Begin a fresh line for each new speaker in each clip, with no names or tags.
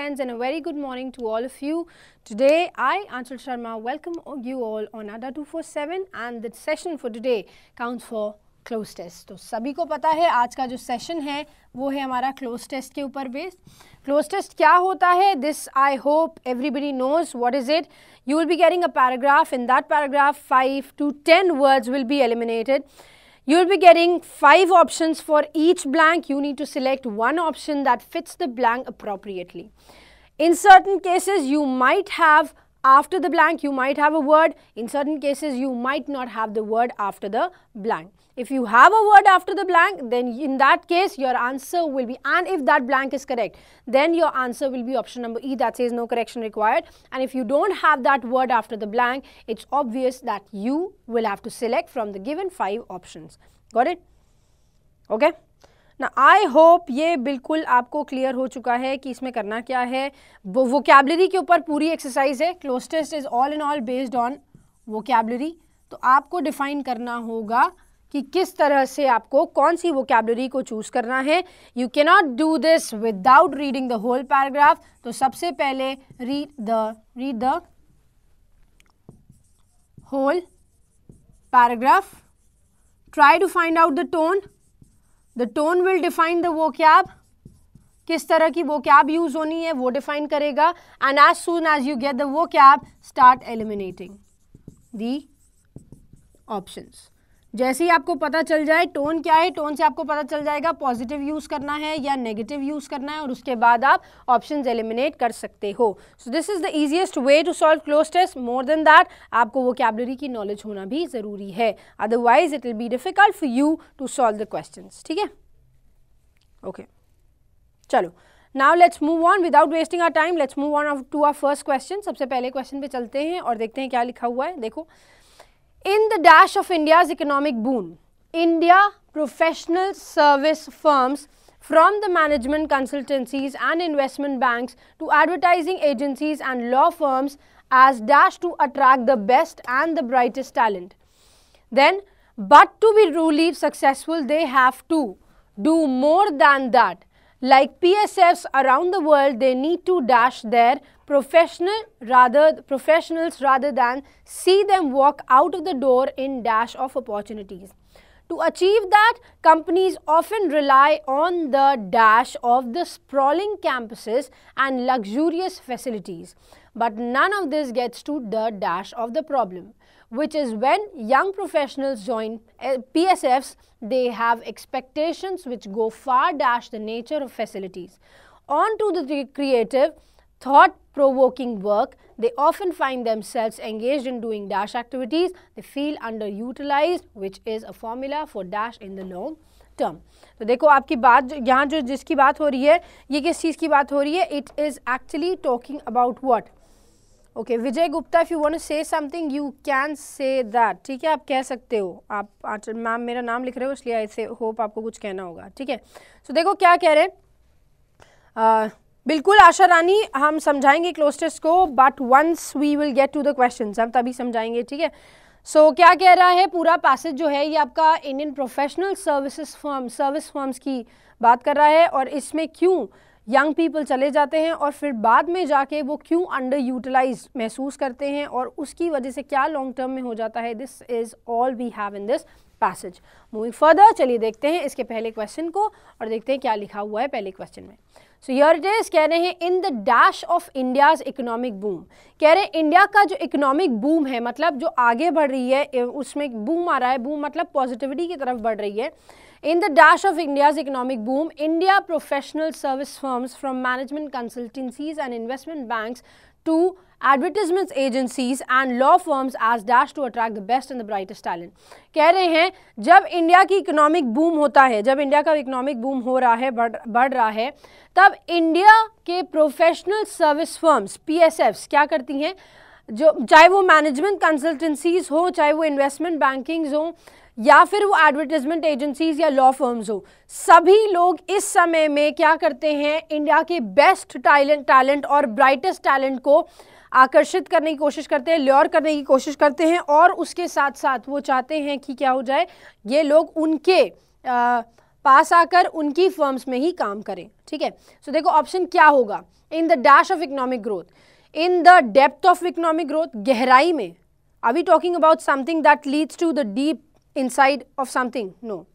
friends, and a very good morning to all of you. Today, I, Anchal Sharma, welcome you all on ADA 247 and the session for today counts for Cloze test. तो सभी को पता है आज का जो session है वो है हमारा क्लोज टेस्ट के ऊपर बेस्ड. क्लोज टेस्ट क्या होता है? This I hope everybody knows what is it. You will be getting a paragraph. In that paragraph, 5 to 10 words will be eliminated. You will be getting 5 options for each blank. You need to select one option that fits the blank appropriately. In certain cases, you might have after the blank, you might have a word. In certain cases, you might not have the word after the blank. If you have a word after the blank, then in that case, your answer will be, and if that blank is correct, then your answer will be option number E that says no correction required. And if you don't have that word after the blank, it's obvious that you will have to select from the given 5 options. Got it? Okay? Now, I hope ये बिल्कुल आपको clear हो चुका है कि इसमें करना क्या है. वोकैबुलरी के ऊपर पूरी एक्सरसाइज है. Cloze test is all in all based on vocabulary. तो आपको डिफाइन करना होगा कि किस तरह से आपको कौन सी वोकैबुलरी को चूज करना है. You can not do this without reading the whole paragraph. तो सबसे पहले read the whole paragraph. Try to find out the tone. The tone will define the vocab. किस तरह की vocab यूज होनी है वो डिफाइन करेगा. And as soon as you get the vocab, start eliminating the options. जैसे ही आपको पता चल जाए टोन क्या है, टोन से आपको पता चल जाएगा पॉजिटिव यूज करना है या नेगेटिव यूज करना है, और उसके बाद आप ऑप्शंस एलिमिनेट कर सकते हो. So this is the easiest way to solve cloze test. More than that आपको वोकैबुलरी की नॉलेज होना भी जरूरी है. Otherwise it will be difficult for you to solve the questions. ठीक है? ओके, चलो now let's move on without wasting our time. Let's move on to our first question. सबसे पहले क्वेश्चन पे चलते हैं और देखते हैं क्या लिखा हुआ है. देखो, in the dash of India's economic boom, India professional service firms from the management consultancies and investment banks to advertising agencies and law firms as dash to attract the best and the brightest talent. Then, but to be truly successful, they have to do more than that. Like PSFs around the world, they need to dash their professionals rather than see them walk out of the door in dash of opportunities. To achieve that, companies often rely on the dash of the sprawling campuses and luxurious facilities. But none of this gets to the dash of the problem, which is when young professionals join PSFs, they have expectations which go far dash the nature of facilities. On to the creative, thought-provoking work, they often find themselves engaged in doing dash activities. They feel underutilized, which is a formula for dash in the long term. तो देखो आपकी बात यहाँ जो जिसकी बात हो रही है ये किस चीज़ की बात हो रही है? It is actually talking about what? Okay Vijay Gupta, if you want to say something you can say that. ठीक है, आप कह सकते हो. आप मैम मेरा नाम लिख रहे हो इसलिए ऐसे होप आपको कुछ कहना होगा. ठीक है, सो देखो क्या कह रहे हैं. बिल्कुल आशा रानी, हम समझाएंगे क्लोज टेस्ट को, but once we will get to the questions हम तभी समझाएंगे. ठीक है, सो क्या कह रहा है पूरा पैसेज जो है ये आपका इंडियन प्रोफेशनल सर्विस फर्म्स की बात कर रहा है, और इसमें क्यों यंग पीपल चले जाते हैं और फिर बाद में जाके वो क्यों अंडर यूटिलाइज महसूस करते हैं और उसकी वजह से क्या लॉन्ग टर्म में हो जाता है. This is all we have in this passage. Moving further, चलिए देखते हैं इसके पहले क्वेश्चन को और देखते हैं क्या लिखा हुआ है पहले क्वेश्चन में. सो हियर इट इज, कह रहे हैं in the dash of India's economic boom. कह रहे हैं इंडिया का जो इकोनॉमिक बूम है, मतलब जो आगे बढ़ रही है, उसमें बूम आ रहा है. बूम मतलब पॉजिटिविटी की तरफ बढ़ रही है. In the dash of India's economic boom, India professional service firms from management consultancies and investment banks to advertisement agencies and law firms as dash to attract the best and the brightest talent. कह रहे हैं जब India की economic boom होता है, जब India का economic boom हो रहा है, बढ़ रहा है, तब इंडिया के प्रोफेशनल सर्विस फर्म्स PSFs क्या करती हैं, जो चाहे वो मैनेजमेंट कंसल्टेंसीज हो, चाहे वो इन्वेस्टमेंट बैंकिंग्स हो, या फिर वो एडवर्टाइजमेंट एजेंसीज या लॉ फर्म्स हो, सभी लोग इस समय में क्या करते हैं, इंडिया के बेस्ट टैलेंट और ब्राइटेस्ट टैलेंट को आकर्षित करने की कोशिश करते हैं, ल्योर करने की कोशिश करते हैं, और उसके साथ साथ वो चाहते हैं कि क्या हो जाए, ये लोग उनके पास आकर उनकी फर्म्स में ही काम करें, ठीक है। सो देखो ऑप्शन क्या होगा, in the dash of economic growth, in the depth of economic growth, गहराई में, are we talking about something that leads to the deep inside of something, no.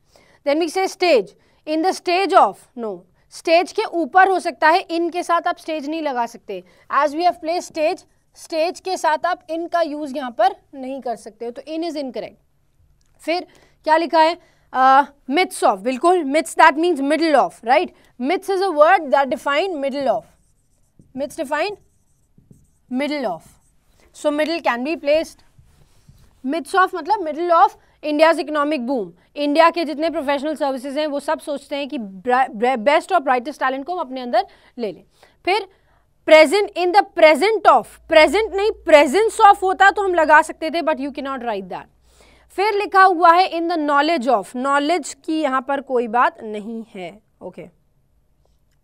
Then we say stage, in the stage of, no, stage के ऊपर हो सकता है, इन के साथ आप स्टेज नहीं लगा सकते, as we have place stage, stage के साथ आप इन का यूज यहाँ पर नहीं कर सकते, तो इन इज इनकरेक्ट। फिर क्या लिखा है, मिथ्स ऑफ, बिल्कुल, myths that means middle of, right, myths is a word that define middle of, myths define middle of, so middle can be placed. Myths of मतलब middle of India's economic boom, India के जितने professional services हैं वो सब सोचते हैं कि best और ब्राइटेस्ट टैलेंट को हम अपने अंदर ले लें। फिर present, in the present of, present नहीं प्रेजेंस ऑफ होता तो हम लगा सकते थे, but you can not write that. फिर लिखा हुआ है in the knowledge of, knowledge की यहाँ पर कोई बात नहीं है, okay,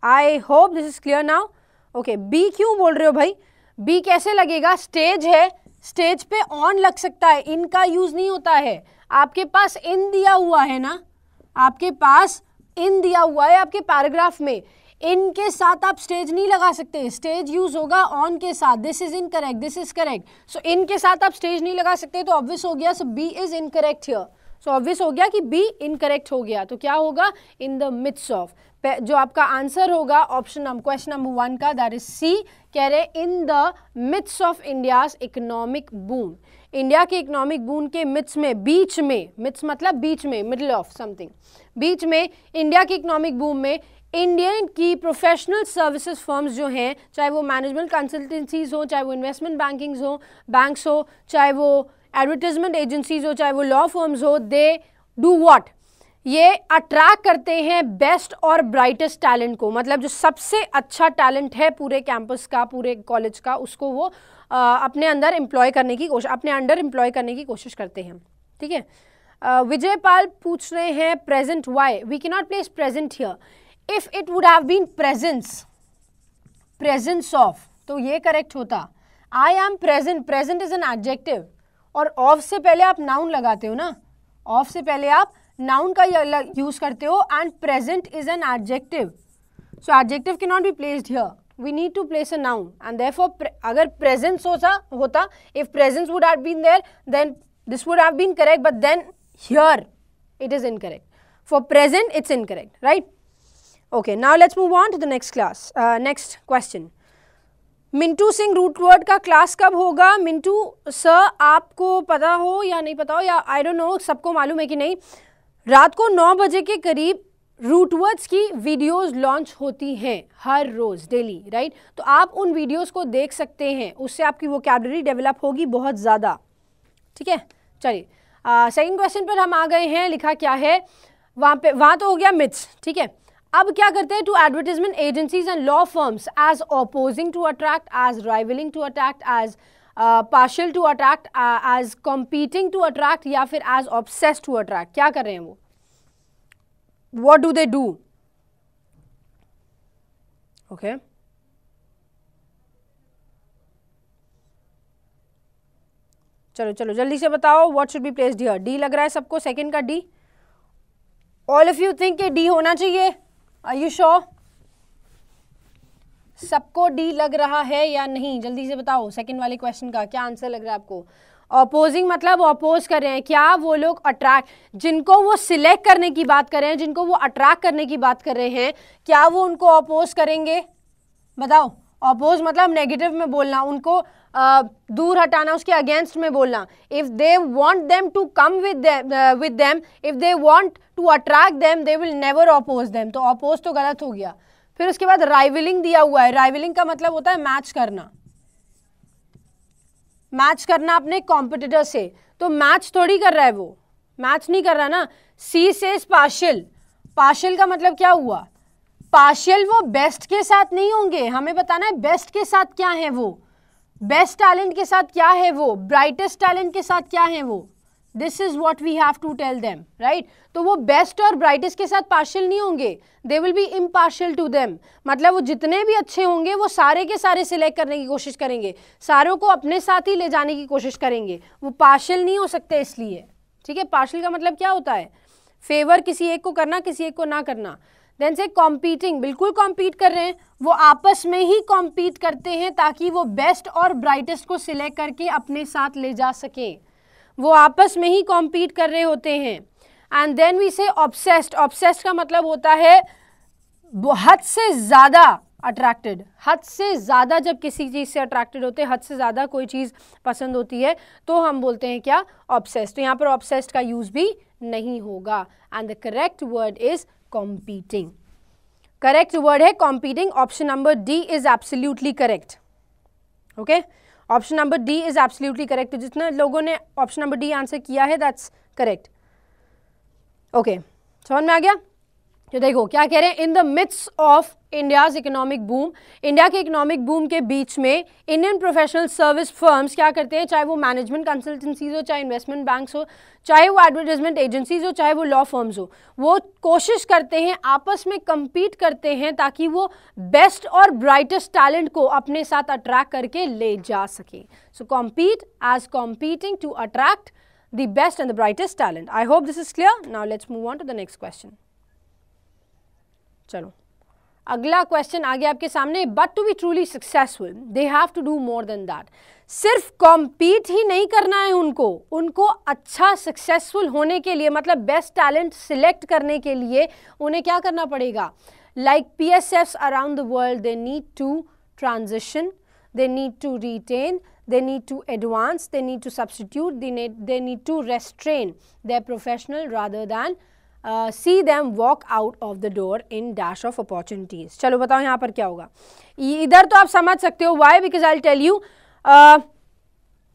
I hope this is clear now, okay. B क्यों बोल रहे हो भाई, बी कैसे लगेगा, स्टेज है, स्टेज पे ऑन लग सकता है, इनका यूज नहीं होता है, आपके पास इन दिया हुआ है ना, आपके पास इन दिया हुआ है आपके पैराग्राफ में, इनके साथ आप स्टेज नहीं लगा सकते, स्टेज यूज होगा ऑन के साथ, this is incorrect, this is correct, so इनके साथ आप स्टेज नहीं लगा सकते, तो ऑब्वियस हो गया, so B is incorrect here, so obvious हो गया कि बी इनकरेक्ट हो गया, तो क्या होगा, इन द मिड्स ऑफ, जो आपका आंसर होगा ऑप्शन क्वेश्चन नंबर 1 का, दैट इज सी, कह रहे in the midst of India's economic boom, India के इकोनॉमिक बूम के मिड्स में, बीच में, मिड्स मतलब बीच में, मिडल ऑफ समथिंग, बीच में इंडिया के इकोनॉमिक बूम में इंडियन की प्रोफेशनल सर्विसेज फर्म्स जो हैं, चाहे वो मैनेजमेंट कंसल्टेंसीज हो, चाहे वो इन्वेस्टमेंट बैंकिंग्स हो, बैंक्स हो, चाहे वो एडवर्टाइजमेंट एजेंसीज हो, चाहे वो लॉ फर्म्स हो, दे डू व्हाट, ये अट्रैक्ट करते हैं बेस्ट और ब्राइटेस्ट टैलेंट को, मतलब जो सबसे अच्छा टैलेंट है पूरे कैंपस का, पूरे कॉलेज का, उसको वो अपने अंदर एम्प्लॉय करने की कोशिश, अपने अंडर एम्प्लॉय करने की कोशिश करते हैं, ठीक है। विजय पाल पूछ रहे हैं present why, we can not place present here, if it would have been presence, presence of, तो ये करेक्ट होता, I am present, present is an adjective, और ऑफ से पहले आप नाउन लगाते हो ना, ऑफ से पहले आप नाउन का यूज करते हो, and present is an adjective, so adjective can not be placed here, we need to place a noun, and therefore अगर presence होता, if presence would have been there, then this would have been correct, but then here it is incorrect, for present it's incorrect, right? Okay, now let's move on to the next class, next question. Mintu Singh root word का class कब होगा, Mintu sir आपको पता हो या नहीं पता हो, या आई डोंट नो सबको मालूम है कि नहीं, रात को 9 बजे के करीब रूट वर्ड्स की वीडियोस लॉन्च होती हैं हर रोज़, डेली, राइट, तो आप उन वीडियोस को देख सकते हैं, उससे आपकी वोकैबुलरी डेवलप होगी बहुत ज़्यादा, ठीक है। चलिए सेकंड क्वेश्चन पर हम आ गए हैं, लिखा क्या है वहाँ तो हो गया मिथ्स, ठीक है। अब क्या करते हैं, to advertisement agencies and law firms as opposing to attract, as rivalling to attract, as partial to attract, as competing to attract, या फिर एज ऑब्सेस्ड टू अट्रैक्ट, क्या कर रहे हैं वो, what do they do? Okay, चलो चलो जल्दी से बताओ, what should be placed here? D लग रहा है सबको, सेकंड का D, all of you think कि D होना चाहिए, are you sure? सबको D लग रहा है या नहीं, जल्दी से बताओ, सेकंड वाले क्वेश्चन का क्या आंसर लग रहा है आपको। अपोजिंग मतलब अपोज कर रहे हैं, क्या वो लोग अट्रैक्ट, जिनको वो सिलेक्ट करने की बात कर रहे हैं, जिनको वो अट्रैक्ट करने की बात कर रहे हैं, क्या वो उनको अपोज करेंगे, बताओ। अपोज मतलब नेगेटिव में बोलना, उनको दूर हटाना, उसके अगेंस्ट में बोलना। If they want them to come with them, if they want to attract them, they will never oppose them, तो अपोज तो गलत हो गया। फिर उसके बाद राइवलिंग दिया हुआ है, राइवलिंग का मतलब होता है मैच करना, मैच करना अपने कॉम्पिटिटर से, तो मैच थोड़ी कर रहा है वो, मैच नहीं कर रहा ना। सी से पार्शियल, पार्शियल का मतलब क्या हुआ, पार्शियल वो बेस्ट के साथ नहीं होंगे, हमें बताना है बेस्ट के साथ क्या है वो, बेस्ट टैलेंट के साथ क्या है वो, ब्राइटेस्ट टैलेंट के साथ क्या है वो, this is what we have to tell them, right. तो वो बेस्ट और ब्राइटेस्ट के साथ पार्शियल नहीं होंगे, they will be impartial to them, मतलब वो जितने भी अच्छे होंगे वो सारे के सारे सिलेक्ट करने की कोशिश करेंगे, सारों को अपने साथ ही ले जाने की कोशिश करेंगे, वो पार्शियल नहीं हो सकते इसलिए, ठीक है। पार्शियल का मतलब क्या होता है, फेवर किसी एक को करना, किसी एक को ना करना। देन से कॉम्पीटिंग, बिल्कुल कॉम्पीट कर रहे हैं, वो आपस में ही कॉम्पीट करते हैं ताकि वो बेस्ट और ब्राइटेस्ट को सिलेक्ट करके अपने साथ ले जा सके, वो आपस में ही कॉम्पीट कर रहे होते हैं। एंड देन वी से ऑब्सेस्ड, ऑब्सेस्ड का मतलब होता है हद से ज़्यादा अट्रैक्टेड, हद से ज़्यादा जब किसी चीज़ से अट्रैक्टेड होते हैं, हद से ज़्यादा कोई चीज़ पसंद होती है तो हम बोलते हैं क्या, ऑब्सेस्ड। तो यहाँ पर ऑब्सेस्ड का यूज़ भी नहीं होगा। And the correct word is competing, correct word है competing. Option number D is absolutely correct. Okay, option number D is absolutely correct. तो जितने लोगों ने ऑप्शन नंबर डी आंसर किया है दैट्स करेक्ट। ओके, समझ में आ गया। तो देखो क्या कह रहे हैं, in the midst of India's economic boom, India के इकोनॉमिक बूम के बीच में इंडियन प्रोफेशनल सर्विस फर्म्स क्या करते हैं, चाहे वो मैनेजमेंट कंसल्टेंसीज हो, चाहे इन्वेस्टमेंट बैंक्स हो, चाहे वो एडवर्टाइजमेंट एजेंसीज हो, चाहे वो लॉ फर्म्स हो, वो कोशिश करते हैं, आपस में compete करते हैं ताकि वो बेस्ट और ब्राइटेस्ट टैलेंट को अपने साथ अट्रैक्ट करके ले जा सके। So compete as competing to attract the best and the brightest talent. I hope this is clear. Now let's move on to the next question. चलो अगला क्वेश्चन आ गया आपके सामने। But to be truly successful they have to do more than that. सिर्फ compete ही नहीं करना है उनको, उनको अच्छा सक्सेसफुल होने के लिए, मतलब बेस्ट टैलेंट सिलेक्ट करने के लिए उन्हें क्या करना पड़ेगा, like PSFs around the world they need to transition, they need to retain, they need to advance, they need to substitute, they need to restrain their professional rather than see them walk out of the door in dash of opportunities. चलो बताओ यहाँ पर क्या होगा। इधर तो आप समझ सकते हो, why? Because I'll tell you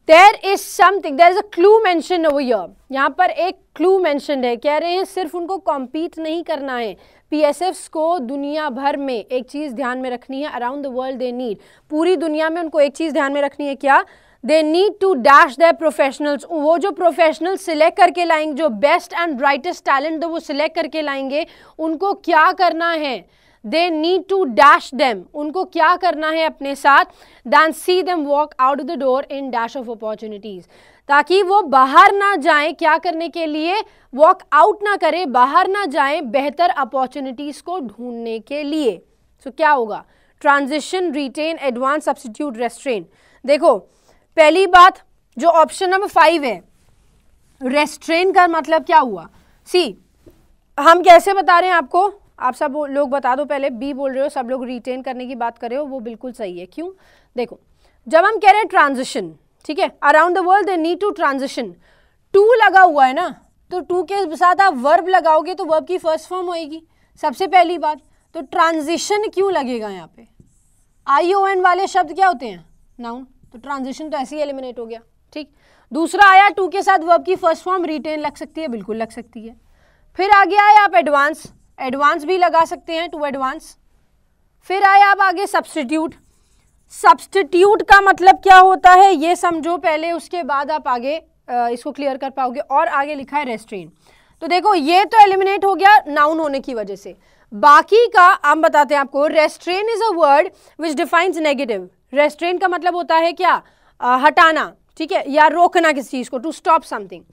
there is something, there is a clue mentioned over here. यहाँ पर एक clue mentioned है, कह रहे हैं सिर्फ उनको compete नहीं करना है, PSFs को दुनिया भर में एक चीज़ ध्यान में रखनी है, around the world they need, पूरी दुनिया में उनको एक चीज़ ध्यान में रखनी है, क्या, they need to dash their professionals, वो जो प्रोफेशनल सिलेक्ट करके लाएंगे, जो बेस्ट एंड ब्राइटेस्ट टैलेंट वो सिलेक्ट करके लाएंगे, उनको क्या करना है, they need to dash them, उनको क्या करना है अपने साथ, then see them walk out of the door in dash of opportunities, ताकि वो बाहर ना जाए, क्या करने के लिए, वॉक आउट ना करे, बाहर ना जाए बेहतर अपॉर्चुनिटीज को ढूंढने के लिए। सो क्या होगा, transition, retain, advance, substitute, restrain. देखो पहली बात जो ऑप्शन नंबर 5 है, रेस्ट्रेन का मतलब क्या हुआ, सी हम कैसे बता रहे हैं आपको, आप सब लोग बता दो, पहले बी बोल रहे हो, सब लोग रिटेन करने की बात कर रहे हो, वो बिल्कुल सही है। क्यों, देखो जब हम कह रहे हैं ट्रांजिशन, ठीक है, around the world they need to transition, to लगा हुआ है ना, तो टू के साथ आप वर्ब लगाओगे तो वर्ब की फर्स्ट फॉर्म होएगी, सबसे पहली बात। तो ट्रांजिशन क्यों लगेगा यहाँ पे, ION वाले शब्द क्या होते हैं, नाउन, तो ट्रांजिशन तो ऐसे ही एलिमिनेट हो गया। ठीक, दूसरा आया टू के साथ वर्ब की फर्स्ट फॉर्म रिटेन लग सकती है, बिल्कुल लग सकती है। फिर आगे आए आप एडवांस, एडवांस भी लगा सकते हैं, टू एडवांस। फिर आए आप आगे सब्स्टिट्यूट, सब्स्टिट्यूट का मतलब क्या होता है ये समझो पहले, उसके बाद आप आगे इसको क्लियर कर पाओगे। और आगे लिखा है रेस्ट्रेन, तो देखो ये तो एलिमिनेट हो गया नाउन होने की वजह से, बाकी का हम बताते हैं आपको। Restrain is a word which defines negative, restrain का मतलब होता है क्या, हटाना, ठीक है, या रोकना किसी चीज को, to stop something.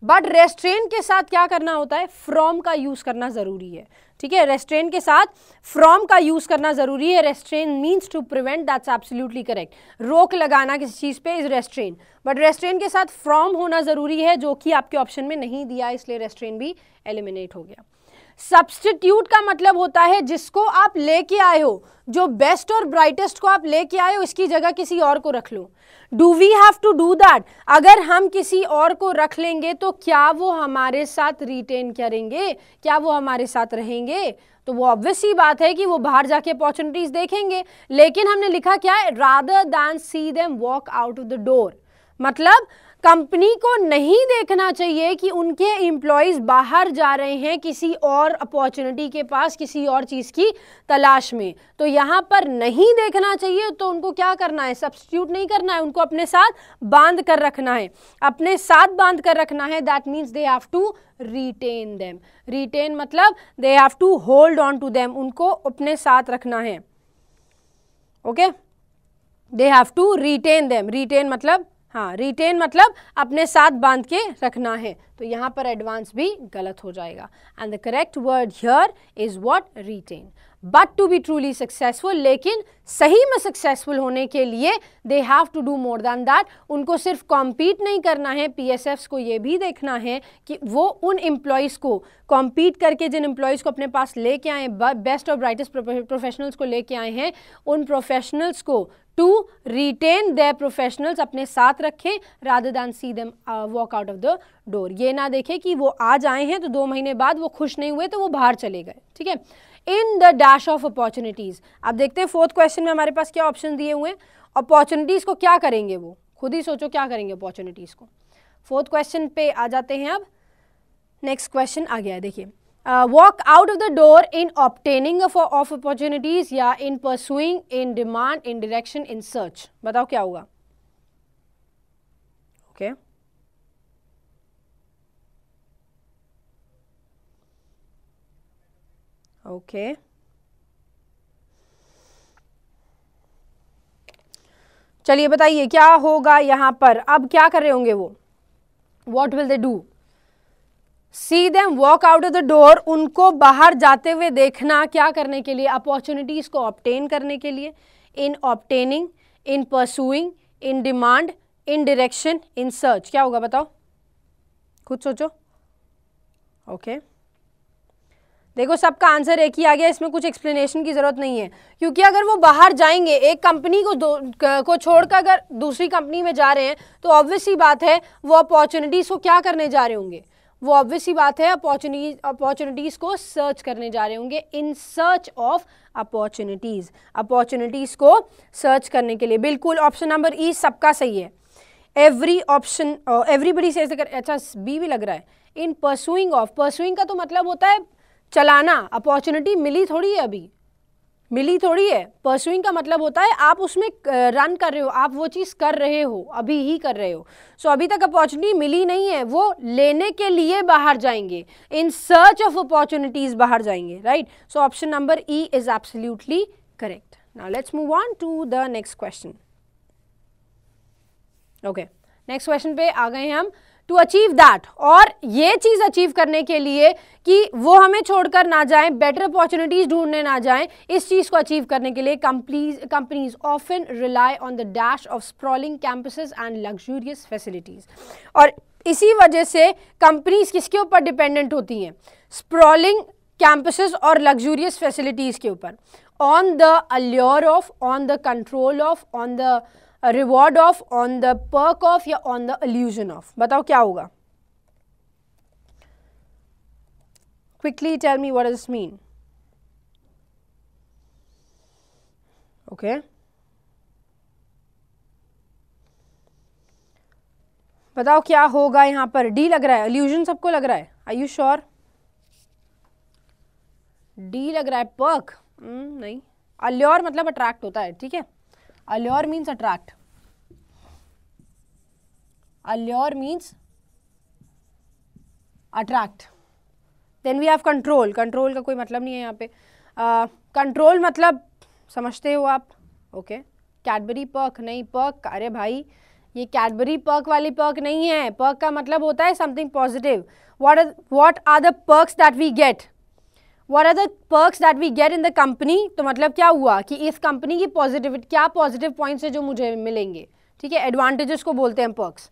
But restrain के साथ क्या करना होता है, फ्रॉम का यूज करना जरूरी है, ठीक है, रेस्ट्रेन के साथ फ्रॉम का यूज करना जरूरी है। Restrain means to prevent, that's absolutely correct, रोक लगाना किसी चीज पे इज रेस्ट्रेन, बट रेस्ट्रेन के साथ फ्रॉम होना जरूरी है, जो कि आपके ऑप्शन में नहीं दिया, इसलिए रेस्ट्रेन भी एलिमिनेट हो गया। सब्स्टिट्यूट का मतलब होता है जिसको आप लेके आए हो, जो बेस्ट और ब्राइटेस्ट को आप लेके आए हो, इसकी जगह किसी और को रख लो। Do we have to do that, अगर हम किसी और को रख लेंगे तो क्या वो हमारे साथ रिटेन करेंगे, क्या वो हमारे साथ रहेंगे, तो वो ऑब्वियस ही बात है कि वो बाहर जाके अपॉर्चुनिटीज देखेंगे। लेकिन हमने लिखा क्या है, rather than see them walk out of the door, मतलब कंपनी को नहीं देखना चाहिए कि उनके एम्प्लॉयज बाहर जा रहे हैं किसी और अपॉर्चुनिटी के पास, किसी और चीज़ की तलाश में, तो यहाँ पर नहीं देखना चाहिए। तो उनको क्या करना है, सब्स्टिट्यूट नहीं करना है, उनको अपने साथ बांध कर रखना है, अपने साथ बांध कर रखना है। That means they have to retain them, retain मतलब they have to hold on to them, उनको अपने साथ रखना है। Okay, they have to retain them, retain मतलब हाँ, रिटेन मतलब अपने साथ बांध के रखना है, तो यहाँ पर एडवांस भी गलत हो जाएगा। And the correct word here is what? Retain. But to be truly successful, लेकिन सही में सक्सेसफुल होने के लिए they have to do more than that. उनको सिर्फ कॉम्पीट नहीं करना है, पीएसएफ्स को ये भी देखना है कि वो उन एम्प्लॉयज़ को कॉम्पीट करके, जिन एम्प्लॉयज़ को अपने पास लेके आए, बेस्ट और ब्राइटेस्ट प्रोफेशनल्स को लेके आए हैं, उन प्रोफेशनल्स को टू रिटेन देयर प्रोफेशनल्स अपने साथ रखें, rather than see them walk out of the door. ये ना देखें कि वो आज आए हैं तो 2 महीने बाद वो खुश नहीं हुए तो वो बाहर चले गए, ठीक है। In the dash of opportunities, अब देखते हैं 4th क्वेश्चन में हमारे पास क्या ऑप्शन दिए हुए हैं। अपॉर्चुनिटीज को क्या करेंगे, वो खुद ही सोचो क्या करेंगे अपॉर्चुनिटीज को। 4th क्वेश्चन पे आ जाते हैं। अब नेक्स्ट क्वेश्चन आ गया है, देखिए, walk out of the door in obtaining of opportunities या in pursuing, in demand, in direction, in search. बताओ क्या होगा। ओके ओके चलिए बताइए क्या होगा यहाँ पर। अब क्या कर रहे होंगे वो, what will they do? C them walk out of the door, उनको बाहर जाते हुए देखना, क्या करने के लिए? अपॉर्चुनिटीज को ऑब्टेन करने के लिए। In obtaining, in pursuing, in demand, in direction, in search. क्या होगा बताओ, खुद सोचो। ओके देखो सबका आंसर एक ही आ गया, इसमें कुछ एक्सप्लेनेशन की जरूरत नहीं है, क्योंकि अगर वो बाहर जाएंगे, एक कंपनी को छोड़कर अगर दूसरी कंपनी में जा रहे हैं, तो ऑब्वियस सी बात है वो अपॉर्चुनिटीज को क्या करने जा रहे होंगे, वो ऑब्वियस सी बात है अपॉर्चुनिटीज को सर्च करने जा रहे होंगे। In search of opportunities, opportunities को सर्च करने के लिए। बिल्कुल ऑप्शन नंबर ई सबका सही है। एवरी ऑप्शन, एवरीबडी से, अच्छा बी भी लग रहा है। इन परसुइंग ऑफ, परसुइंग का तो मतलब होता है चलाना, अपॉर्चुनिटी मिली थोड़ी है, अभी मिली थोड़ी है। परसुइंग का मतलब होता है आप उसमें रन कर रहे हो, आप वो चीज़ कर रहे हो, अभी ही कर रहे हो। सो अभी तक अपॉर्चुनिटी मिली नहीं है, वो लेने के लिए बाहर जाएंगे, इन सर्च ऑफ अपॉर्चुनिटीज बाहर जाएंगे, राइट। So option number E is absolutely correct. Now let's move on to the next question. Okay next question पे आ गए हैं हम। टू अचीव दैट, और ये चीज़ अचीव करने के लिए कि वो हमें छोड़कर ना जाएं, बेटर अपॉर्चुनिटीज ढूंढने ना जाएं, इस चीज़ को अचीव करने के लिए companies often rely on the dash of sprawling campuses and luxurious facilities. और इसी वजह से कंपनीज किसके ऊपर डिपेंडेंट होती हैं? स्प्रॉलिंग कैंपसेस और लग्जूरियस फैसिलिटीज के ऊपर। On the allure of, on the control of, on the reward of, on the perk of, या ऑन द इल्यूजन ऑफ। बताओ क्या होगा। Quickly tell me what does this mean. Okay बताओ क्या होगा यहाँ पर। डी लग रहा है, इल्यूजन सबको लग रहा है, आर यू श्योर? डी लग रहा है, पर्क नहीं। अल्योर मतलब अट्रैक्ट होता है, ठीक है। Allure means attract. Allure means attract. Then we have control. Control का कोई मतलब नहीं है यहाँ पे। कंट्रोल मतलब समझते हो आप, ओके। कैडबरी पर्क नहीं, पर्क, अरे भाई ये कैडबरी पर्क वाली पर्क नहीं है। पर्क का मतलब होता है something positive. What are the perks that we get? What are the perks that we get in the company? तो मतलब क्या हुआ कि इस कंपनी की पॉजिटिविटी, क्या पॉजिटिव पॉइंट्स है जो मुझे मिलेंगे, ठीक है। एडवांटेजेस को बोलते हैं पर्क्स।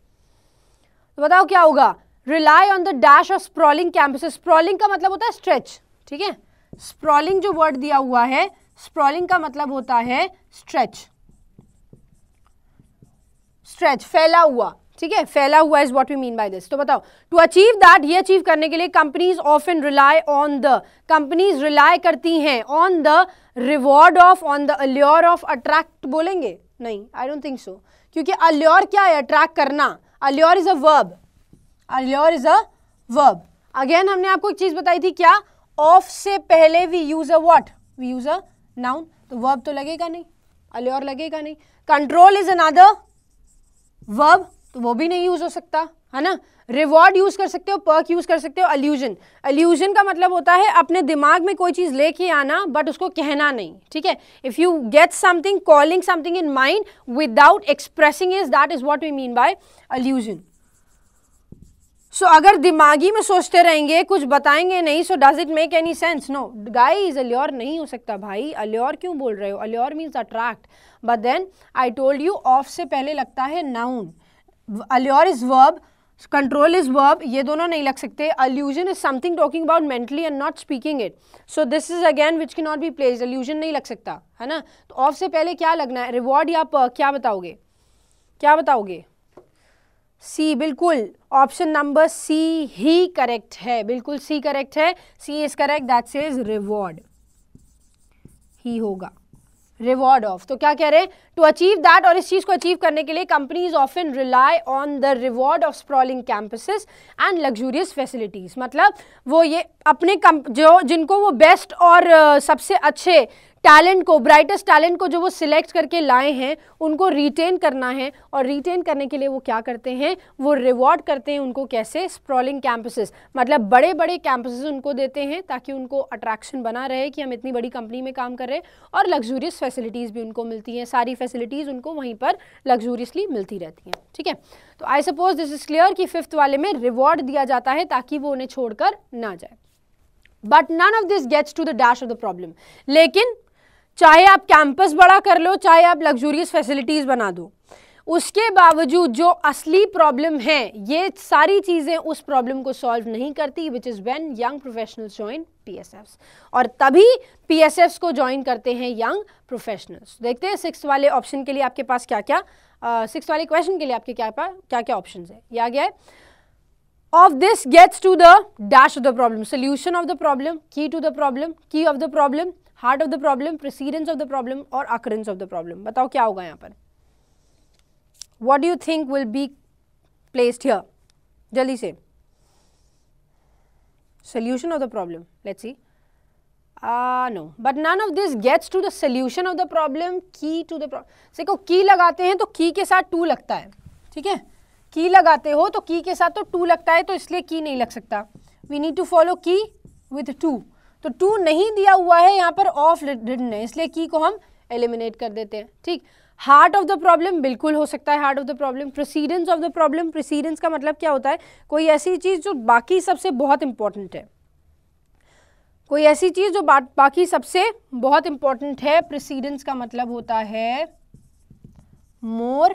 तो बताओ क्या होगा। Rely on the dash of sprawling campuses. Sprawling का मतलब होता है स्ट्रेच, ठीक है। स्प्रॉलिंग जो वर्ड दिया हुआ है, स्प्रॉलिंग का मतलब होता है स्ट्रेच, स्ट्रेच फैला हुआ, ठीक है। फैला हुआ is what we mean by this. तो बताओ टू अचीव दैट, ये अचीव करने के लिए companies often rely on the, companies rely करती हैं on the reward of, on the allure of. Attract बोलेंगे नहीं, आई डोंट थिंक सो, क्योंकि अल्योर क्या है? अट्रैक्ट करना। Allure is a verb, allure is a verb. Again हमने आपको एक चीज बताई थी, क्या? ऑफ से पहले we use a what? We use a noun, तो वर्ब तो लगेगा नहीं, अल्योर लगेगा नहीं। कंट्रोल इज अनदर वर्ब, तो वो भी नहीं यूज हो सकता, है ना। रिवॉर्ड यूज कर सकते हो, पर्क यूज कर सकते हो, अल्यूजन। अल्यूजन का मतलब होता है अपने दिमाग में कोई चीज लेके आना बट उसको कहना नहीं, ठीक है। If you get something, calling something in mind without expressing it, that is what we mean by allusion. So अगर दिमागी में सोचते रहेंगे, कुछ बताएंगे नहीं, so does it make any sense? No guys, allure नहीं हो सकता भाई। अल्योर क्यों बोल रहे हो? Allure means attract, but then I told you of से पहले लगता है noun. Allure is verb, control is verb, ये दोनों नहीं लग सकते। Allusion is something talking about mentally and not speaking it, so this is again which can not be placed. Allusion नहीं लग सकता, है ना। तो ऑफ से पहले क्या लगना है, रिवॉर्ड या पर्क? क्या बताओगे, क्या बताओगे? सी, बिल्कुल ऑप्शन नंबर सी ही करेक्ट है, बिल्कुल सी करेक्ट है। C is correct, that says reward ही होगा, रिवॉर्ड ऑफ। तो क्या कह रहे हैं, टू अचीव दैट, और इस चीज को अचीव करने के लिए companies often rely on the reward of sprawling campuses and luxurious facilities. मतलब वो ये अपने जो जिनको वो बेस्ट और सबसे अच्छे टैलेंट को, ब्राइटेस्ट टैलेंट को जो वो सिलेक्ट करके लाए हैं, उनको रिटेन करना है। और रिटेन करने के लिए वो क्या करते हैं, वो रिवॉर्ड करते हैं उनको। कैसे? स्प्रॉलिंग कैंपसेस, मतलब बड़े बड़े कैंपसेस उनको देते हैं ताकि उनको अट्रैक्शन बना रहे कि हम इतनी बड़ी कंपनी में काम कर रहे हैं। और लग्जूरियस फैसिलिटीज़ भी उनको मिलती हैं, सारी फैसिलिटीज़ उनको वहीं पर लग्जूरियसली मिलती रहती हैं, ठीक है। तो I suppose this is clear कि फिफ्थ वाले में रिवॉर्ड दिया जाता है ताकि वो उन्हें छोड़कर ना जाए। But none of this gets to the dash of the problem. लेकिन चाहे आप कैंपस बड़ा कर लो, चाहे आप लग्जूरियस फैसिलिटीज बना दो, उसके बावजूद जो असली प्रॉब्लम है, ये सारी चीजें उस प्रॉब्लम को सॉल्व नहीं करती, which is when young professionals join PSFs. और तभी पीएसएफ्स को ज्वाइन करते हैं यंग प्रोफेशनल्स। देखते हैं सिक्स वाले ऑप्शन के लिए आपके पास क्या क्या, सिक्स वाले क्वेश्चन के लिए आपके क्या क्या ऑप्शन है। ये आ गया है, of this gets to the dash of the problem, solution of the problem, key to the problem, key of the problem, heart of the problem, precedence of the problem और occurrence of the problem। बताओ क्या होगा यहाँ पर, what do you think will be placed here? जल्दी से, solution of the problem, let's see, no, but none of this gets to the solution of the problem, key to the problem। देखो की लगाते हैं तो की के साथ टू लगता है, ठीक है। की लगाते हो तो की के साथ तो टू लगता है, तो इसलिए की नहीं लग सकता। वी नीड टू फॉलो की विथ टू, तो टू नहीं दिया हुआ है यहाँ पर, ऑफ रिटन है, इसलिए की को हम एलिमिनेट कर देते हैं, ठीक। हार्ट ऑफ द प्रॉब्लम बिल्कुल हो सकता है, heart of the problem. Precedence of the problem, precedence का मतलब क्या होता है, कोई ऐसी चीज जो बाकी सबसे बहुत इंपॉर्टेंट है, कोई ऐसी चीज जो बाकी सबसे बहुत इंपॉर्टेंट है। प्रेसिडेंस का मतलब होता है मोर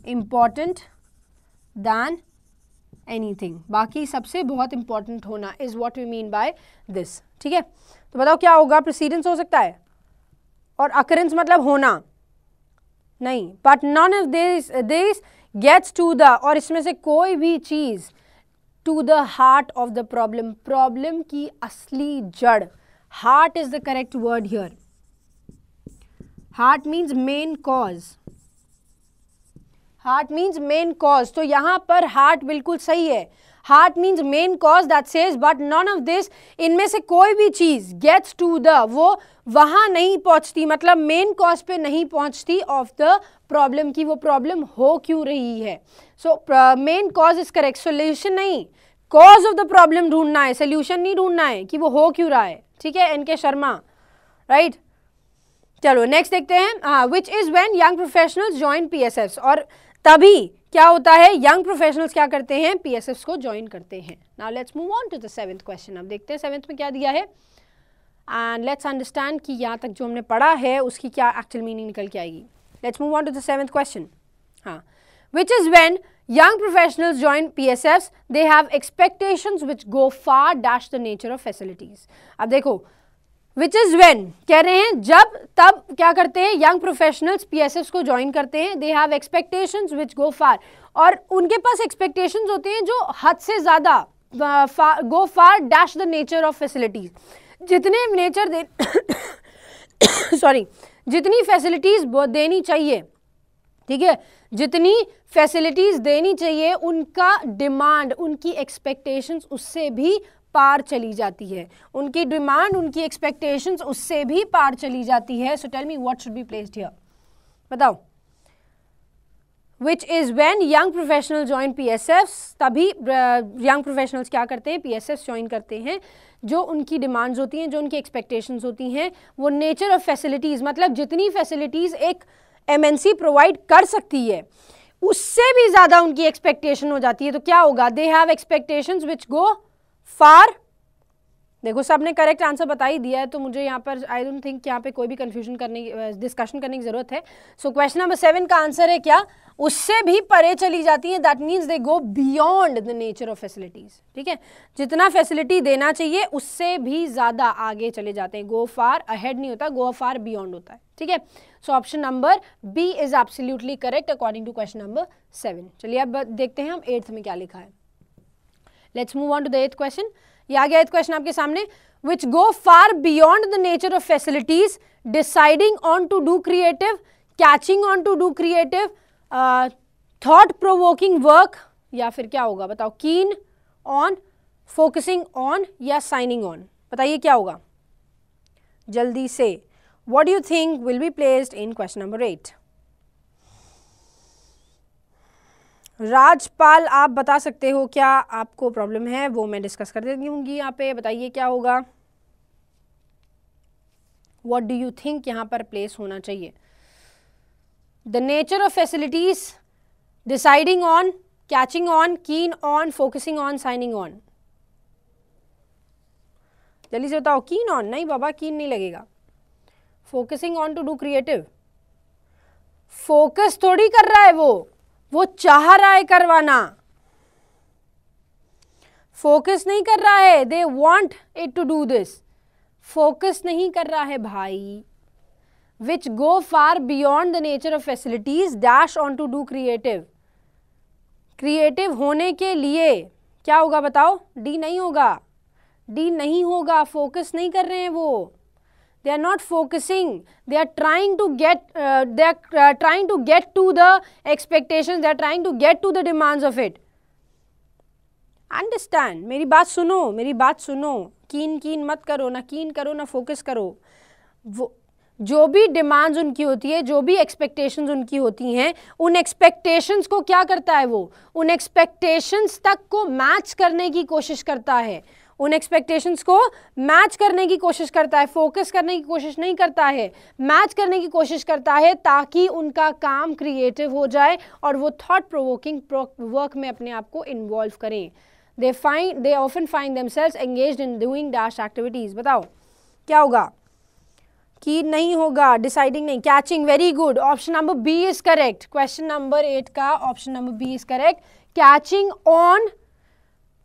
इम्पॉर्टेंट दैन एनीथिंग, बाकी सबसे बहुत इंपॉर्टेंट होना is what we mean by this, ठीक है। तो बताओ क्या होगा, प्रेसिडेंस हो सकता है, और अकरेंस मतलब होना नहीं, but none of this gets to the, और इसमें से कोई भी चीज to the heart of the problem, problem की असली जड़। Heart is the correct word here, heart means main cause, heart means main cause. तो यहां पर हार्ट बिल्कुल सही है, heart means main cause, that says, but none of this, इनमें से कोई भी चीज गेट्स टू द, वो वहां नहीं पहुंचती, मतलब मेन कॉज पे नहीं पहुंचती ऑफ द प्रॉब्लम की, वो प्रॉब्लम हो क्यों रही है। So main cause is correct, solution नहीं, कॉज ऑफ द प्रॉब्लम ढूंढना है, सोल्यूशन नहीं ढूंढना है कि वो हो क्यों रहा है, ठीक है। NK Sharma, right. चलो नेक्स्ट देखते हैं, which is when young professionals join PSFs, और तभी क्या होता है, यंग प्रोफेशनल्स क्या करते हैं, पीएसएफ्स को ज्वाइन करते हैं। Now let's move on to the seventh question. अब देखते हैं सेवेंथ में क्या दिया है, एंड लेट्स अंडरस्टैंड कि यहाँ तक जो हमने पढ़ा है उसकी क्या एक्चुअल मीनिंग निकल के आएगी। Let's move on to the seventh question. हाँ, which is when young professionals join PSFs, they have expectations which go far dash the nature of facilities। अब देखो, which is when कह रहे हैं जब तब क्या करते हैं young professionals PSFs को join करते हैं, they have expectations which go far, और उनके पास expectations होते हैं जो हद से ज़्यादा go far dash the nature of facilities। जितने नेचर दे सॉरी जितनी फैसिलिटीज देनी चाहिए, ठीक है, जितनी फैसिलिटीज देनी चाहिए, उनका डिमांड, उनकी एक्सपेक्टेशंस उससे भी पार चली जाती है, उनकी डिमांड, उनकी एक्सपेक्टेशंस उससे भी पार चली जाती है। So tell me what should be placed here, बताओ। Which is when young professional join PSFs, तभी यंग प्रोफेशनल्स क्या करते हैं, PSFs ज्वाइन करते हैं. जो उनकी डिमांड्स होती हैं, जो उनकी एक्सपेक्टेशंस होती हैं, वो नेचर ऑफ फैसिलिटीज़, मतलब जितनी फैसिलिटीज़ एक MNC प्रोवाइड कर सकती है उससे भी ज़्यादा उनकी एक्सपेक्टेशन हो जाती है. तो क्या होगा, दे हैव एक्सपेक्टेशंस विच गो फार. देखो सबने करेक्ट आंसर बता ही दिया है, तो मुझे यहाँ पर आई डोंट थिंक यहाँ पे कोई भी कंफ्यूजन करने की, डिस्कशन करने की जरूरत है. सो क्वेश्चन नंबर 7 का आंसर है क्या, उससे भी परे चली जाती है. That means they go beyond the nature of facilities. ठीक है, जितना फैसिलिटी देना चाहिए उससे भी ज्यादा आगे चले जाते हैं. गो फार अहेड नहीं होता, गो फार बियॉन्ड होता है. ठीक है, so option number B is absolutely correct according to question number 7. चलिए अब देखते हैं हम 8th में क्या लिखा है. Let's move on to the 8th question. ये आ गया 8th क्वेश्चन आपके सामने. Which go far beyond the nature of facilities, deciding on to do creative, catching on to do creative, thought provoking work, या फिर क्या होगा बताओ, keen on, focusing on या signing on. बताइए क्या होगा जल्दी से. What do you think will be placed in question number 8? Rajpal आप बता सकते हो क्या आपको प्रॉब्लम है, वो मैं डिस्कस कर देती हूँ यहाँ पे. बताइए क्या होगा, व्हाट डू यू थिंक यहाँ पर प्लेस होना चाहिए. The nature of facilities, deciding on, catching on, keen on, focusing on, signing on. जल्दी से बताओ. कीन ऑन नहीं बाबा, कीन नहीं लगेगा. Focusing on to do creative. Focus थोड़ी कर रहा है वो चाह रहा है करवाना. फोकस नहीं कर रहा है, they want it to do this. Focus नहीं कर रहा है भाई. Which go far beyond the nature of facilities dash on to do creative. Creative होने के लिए क्या होगा बताओ. डी नहीं होगा, डी नहीं होगा. फोकस नहीं कर रहे हैं वो. They are not focusing. They are trying to get to the expectations. They are trying to get to the demands of it. Understand? मेरी बात सुनो, मेरी बात सुनो. कीन मत करो, ना कीन करो ना फोकस करो. वो जो भी डिमांड्स उनकी होती है, जो भी एक्सपेक्टेशंस उनकी होती हैं, उन एक्सपेक्टेशंस को क्या करता है वो, उन एक्सपेक्टेशंस तक को मैच करने की कोशिश करता है. उन एक्सपेक्टेशंस को मैच करने की कोशिश करता है. फोकस करने की कोशिश नहीं करता है, मैच करने की कोशिश करता है, ताकि उनका काम क्रिएटिव हो जाए और वो थॉट प्रोवोकिंग वर्क में अपने आप को इन्वॉल्व करें. They often find themselves engaged in doing dash activities. बताओ क्या होगा. की नहीं होगा, डिसाइडिंग नहीं, catching. Very good, option number B is correct. Question number 8 का option number B is correct. Catching on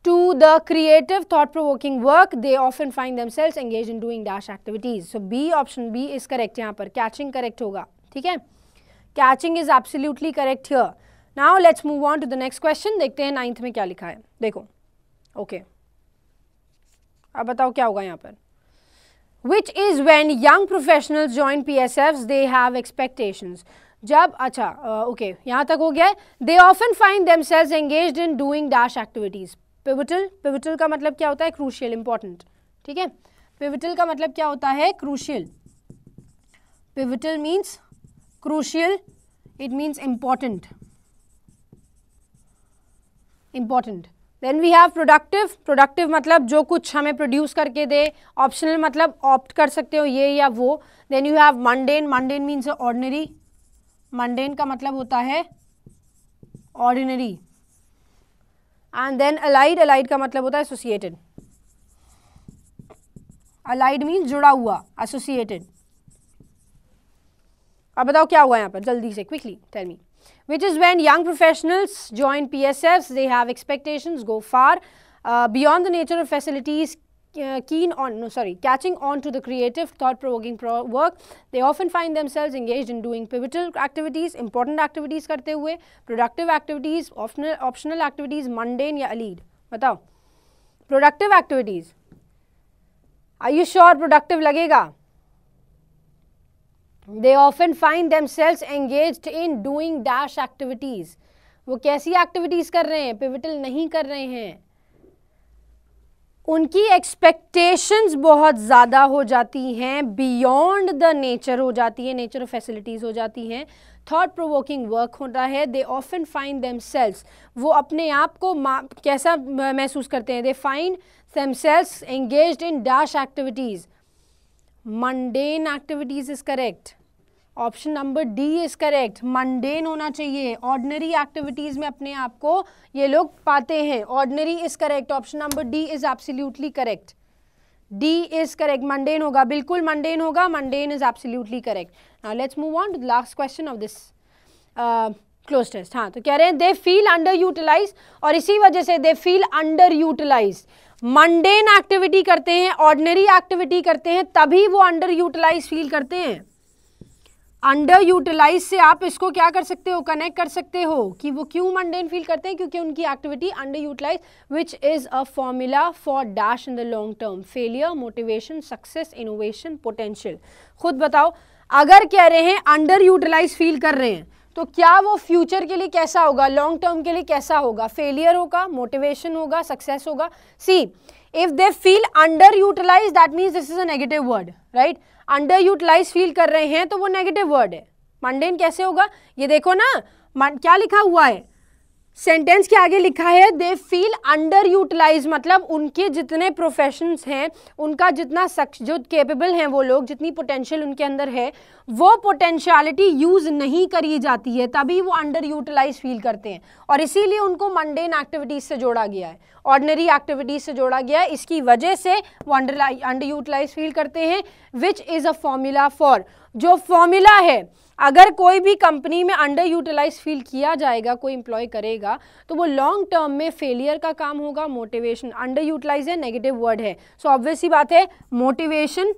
to the creative thought provoking work, they often find themselves engaged in doing dash activities. So B, option B is correct. यहाँ पर catching correct होगा. ठीक है, catching is absolutely correct here. Now let's move on to the next question. देखते हैं 9th में क्या लिखा है. देखो okay, अब बताओ क्या होगा यहाँ पर. Which is when young professionals join PSFs, they have expectations. जब अच्छा ओके यहाँ तक हो गया है. They often find themselves engaged in doing dash activities. Pivotal का मतलब क्या होता है, क्रूशियल, इंपॉर्टेंट. ठीक है, पिवटल का मतलब क्या होता है, crucial. Pivotal means crucial, it means important. Then we have productive. Productive मतलब जो कुछ हमें प्रोड्यूस करके दे. ऑप्शनल मतलब ऑप्ट कर सकते हो ये या वो. Then you have mundane. Mundane means ordinary. Mundane का मतलब होता है ordinary. And then allied. Allied का मतलब होता है एसोसिएटेड. अलाइड मीन्स जुड़ा हुआ, एसोसिएटेड. अब बताओ क्या हुआ यहाँ पर, जल्दी से quickly tell me. Which is when young professionals join PSFs, they have expectations, go far beyond the nature of facilities, catching on to the creative thought provoking work. They often find themselves engaged in doing pivotal activities, important activities करते हुए, productive activities, optional activities, mundane या allied. बताओ productive activities. Are you sure productive लगेगा? They often find themselves engaged in doing dash activities. वो कैसी activities कर रहे हैं, pivotal नहीं कर रहे हैं. उनकी एक्सपेक्टेशंस बहुत ज़्यादा हो जाती हैं, बियॉन्ड द नेचर हो जाती है, नेचर ऑफ फैसिलिटीज़ हो जाती हैं. थॉट प्रोवोकिंग वर्क होता है, दे ऑफन फाइंड देमसेल्व्स, वो अपने आप को कैसा महसूस करते हैं, they find themselves engaged in dash activities, mundane activities is correct, option number D is correct, mundane होना चाहिए, ऑर्डिनरी एक्टिविटीज में अपने आप को ये लोग पाते हैं, ordinary is correct, option number D is absolutely correct, D is correct, mundane होगा, बिल्कुल मंडेन होगा, mundane is absolutely correct. Now let's move on to the last question of this cloze test. हाँ, तो कह रहे हैं दे फील अंडर यूटिलाइज, और इसी वजह से they feel under utilize, mundane activity करते हैं, ऑर्डिनरी एक्टिविटी करते हैं, तभी वो अंडर यूटिलाइज फील करते हैं। अंडर यूटिलाइज से आप इसको क्या कर सकते हो, कनेक्ट कर सकते हो कि वो क्यों मंडेन फील करते हैं, क्योंकि उनकी activity under utilize, which is a formula for dash in the long term, failure, motivation, success, innovation, potential. खुद बताओ, अगर कह रहे हैं अंडर यूटिलाइज फील कर रहे हैं तो क्या वो फ्यूचर के लिए कैसा होगा, लॉन्ग टर्म के लिए कैसा होगा, फेलियर होगा, मोटिवेशन होगा, सक्सेस होगा। See, if they feel under utilise that means this is a negative word, right, underutilize feel कर रहे हैं तो वो नेगेटिव वर्ड है। मंडेन कैसे होगा, ये देखो ना, क्या लिखा हुआ है, सेंटेंस के आगे लिखा है दे फील अंडर यूटिलाइज, मतलब उनके जितने प्रोफेशंस हैं, उनका जितना जो कैपेबल हैं वो लोग, जितनी पोटेंशियल उनके अंदर है, वो पोटेंशियलिटी यूज नहीं करी जाती है, तभी वो अंडर यूटिलाइज फील करते हैं, और इसीलिए उनको मंडेन एक्टिविटीज से जोड़ा गया है, ऑर्डिनरी एक्टिविटीज से जोड़ा गया है, इसकी वजह से वो अंडर यूटिलाइज फील करते हैं, which is a formula for, जो फॉर्मूला है, अगर कोई भी कंपनी में अंडर यूटिलाइज फील किया जाएगा, कोई एम्प्लॉय करेगा, तो वो लॉन्ग टर्म में फेलियर का काम होगा, मोटिवेशन, अंडर यूटिलाइज है, नेगेटिव वर्ड है, सो ऑब्वियस सी बात है, मोटिवेशन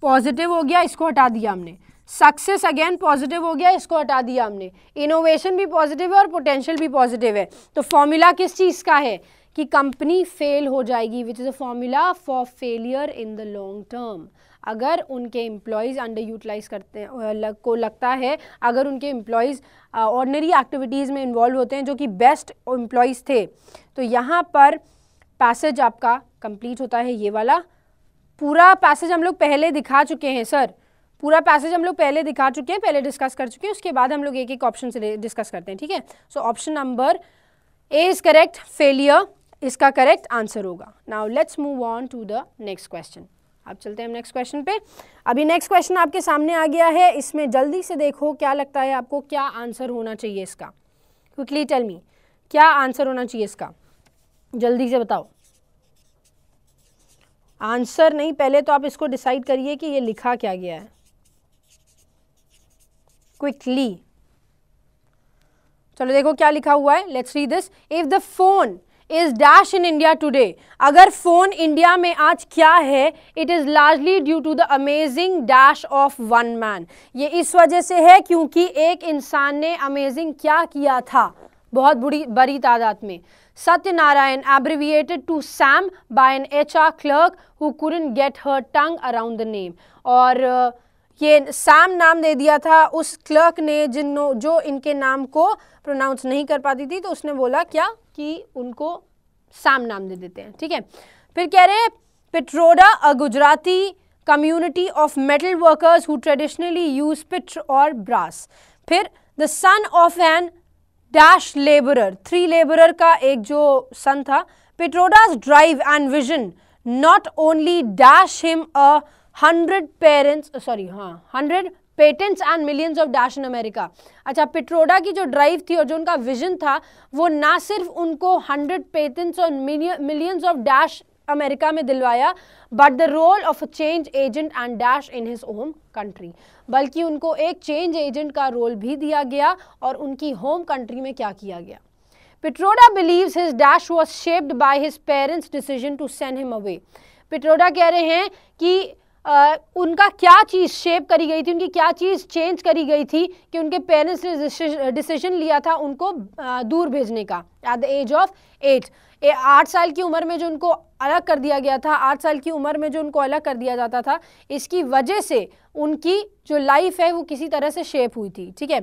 पॉजिटिव हो गया, इसको हटा दिया हमने, सक्सेस अगेन पॉजिटिव हो गया, इसको हटा दिया हमने, इनोवेशन भी पॉजिटिव है और पोटेंशियल भी पॉजिटिव है, तो फॉर्मूला किस चीज़ का है कि कंपनी फेल हो जाएगी, which is a formula for failure in the long term. अगर उनके एम्प्लॉयज़ अंडर यूटिलाइज करते हैं, को लगता है अगर उनके एम्प्लॉयज़ ऑर्डिनरी एक्टिविटीज़ में इन्वॉल्व होते हैं जो कि बेस्ट एम्प्लॉयज़ थे, तो यहाँ पर पैसेज आपका कंप्लीट होता है। ये वाला पूरा पैसेज हम लोग पहले दिखा चुके हैं सर, पूरा पैसेज हम लोग पहले दिखा चुके हैं, पहले डिस्कस कर चुके हैं, उसके बाद हम लोग एक एक ऑप्शन से डिस्कस करते हैं, ठीक है। So option number A is correct, failure इसका करेक्ट आंसर होगा। Now let's move on to the next question. अब चलते हैं हम नेक्स्ट क्वेश्चन पे। अभी नेक्स्ट क्वेश्चन आपके सामने आ गया है, इसमें जल्दी से देखो क्या लगता है आपको, क्या आंसर होना चाहिए इसका, क्विकली टेल मी, क्या आंसर होना चाहिए इसका, जल्दी से बताओ। आंसर नहीं, पहले तो आप इसको डिसाइड करिए कि ये लिखा क्या गया है, क्विकली। चलो देखो क्या लिखा हुआ है, let's read this. If the phone is dash in India today, अगर फोन इंडिया में आज क्या है, it is largely due to the amazing dash of one man. ये इस वजह से है क्योंकि एक इंसान ने अमेजिंग क्या किया था, बहुत बड़ी तादाद में। Satyanarayan, abbreviated to Sam by an HR clerk who couldn't get her tongue around the name. और ये सैम नाम दे दिया था उस क्लर्क ने जो इनके नाम को प्रोनाउंस नहीं कर पाती थी, तो उसने बोला क्या कि उनको सैम नाम दे देते हैं, ठीक है। फिर कह रहे हैं Pitroda, a Gujarati community of metal workers who traditionally use पिट्र और ब्रास। फिर the son of an dash labourer, 3 labourer का एक जो सन था। Pitroda's drive and vision not only dash him 100 patents and millions of dash in America. अच्छा, पिट्रोडा की जो ड्राइव थी और जो उनका विजन था, वो ना सिर्फ उनको 100 पेटेंट्स और मिलियंस ऑफ डैश अमेरिका में दिलवाया, but the role of a change agent and dash in his home country, बल्कि उनको एक चेंज एजेंट का रोल भी दिया गया और उनकी होम कंट्री में क्या किया गया। Pitroda believes his dash was shaped by his parents decision to send him away. Pitroda कह रहे हैं कि उनका क्या चीज़ शेप करी गई थी, उनकी क्या चीज़ चेंज करी गई थी कि उनके पेरेंट्स ने डिसीजन लिया था उनको दूर भेजने का एट द एज ऑफ 8 साल की उम्र में जो उनको अलग कर दिया गया था, 8 साल की उम्र में जो उनको अलग कर दिया जाता था, इसकी वजह से उनकी जो लाइफ है वो किसी तरह से शेप हुई थी, ठीक है।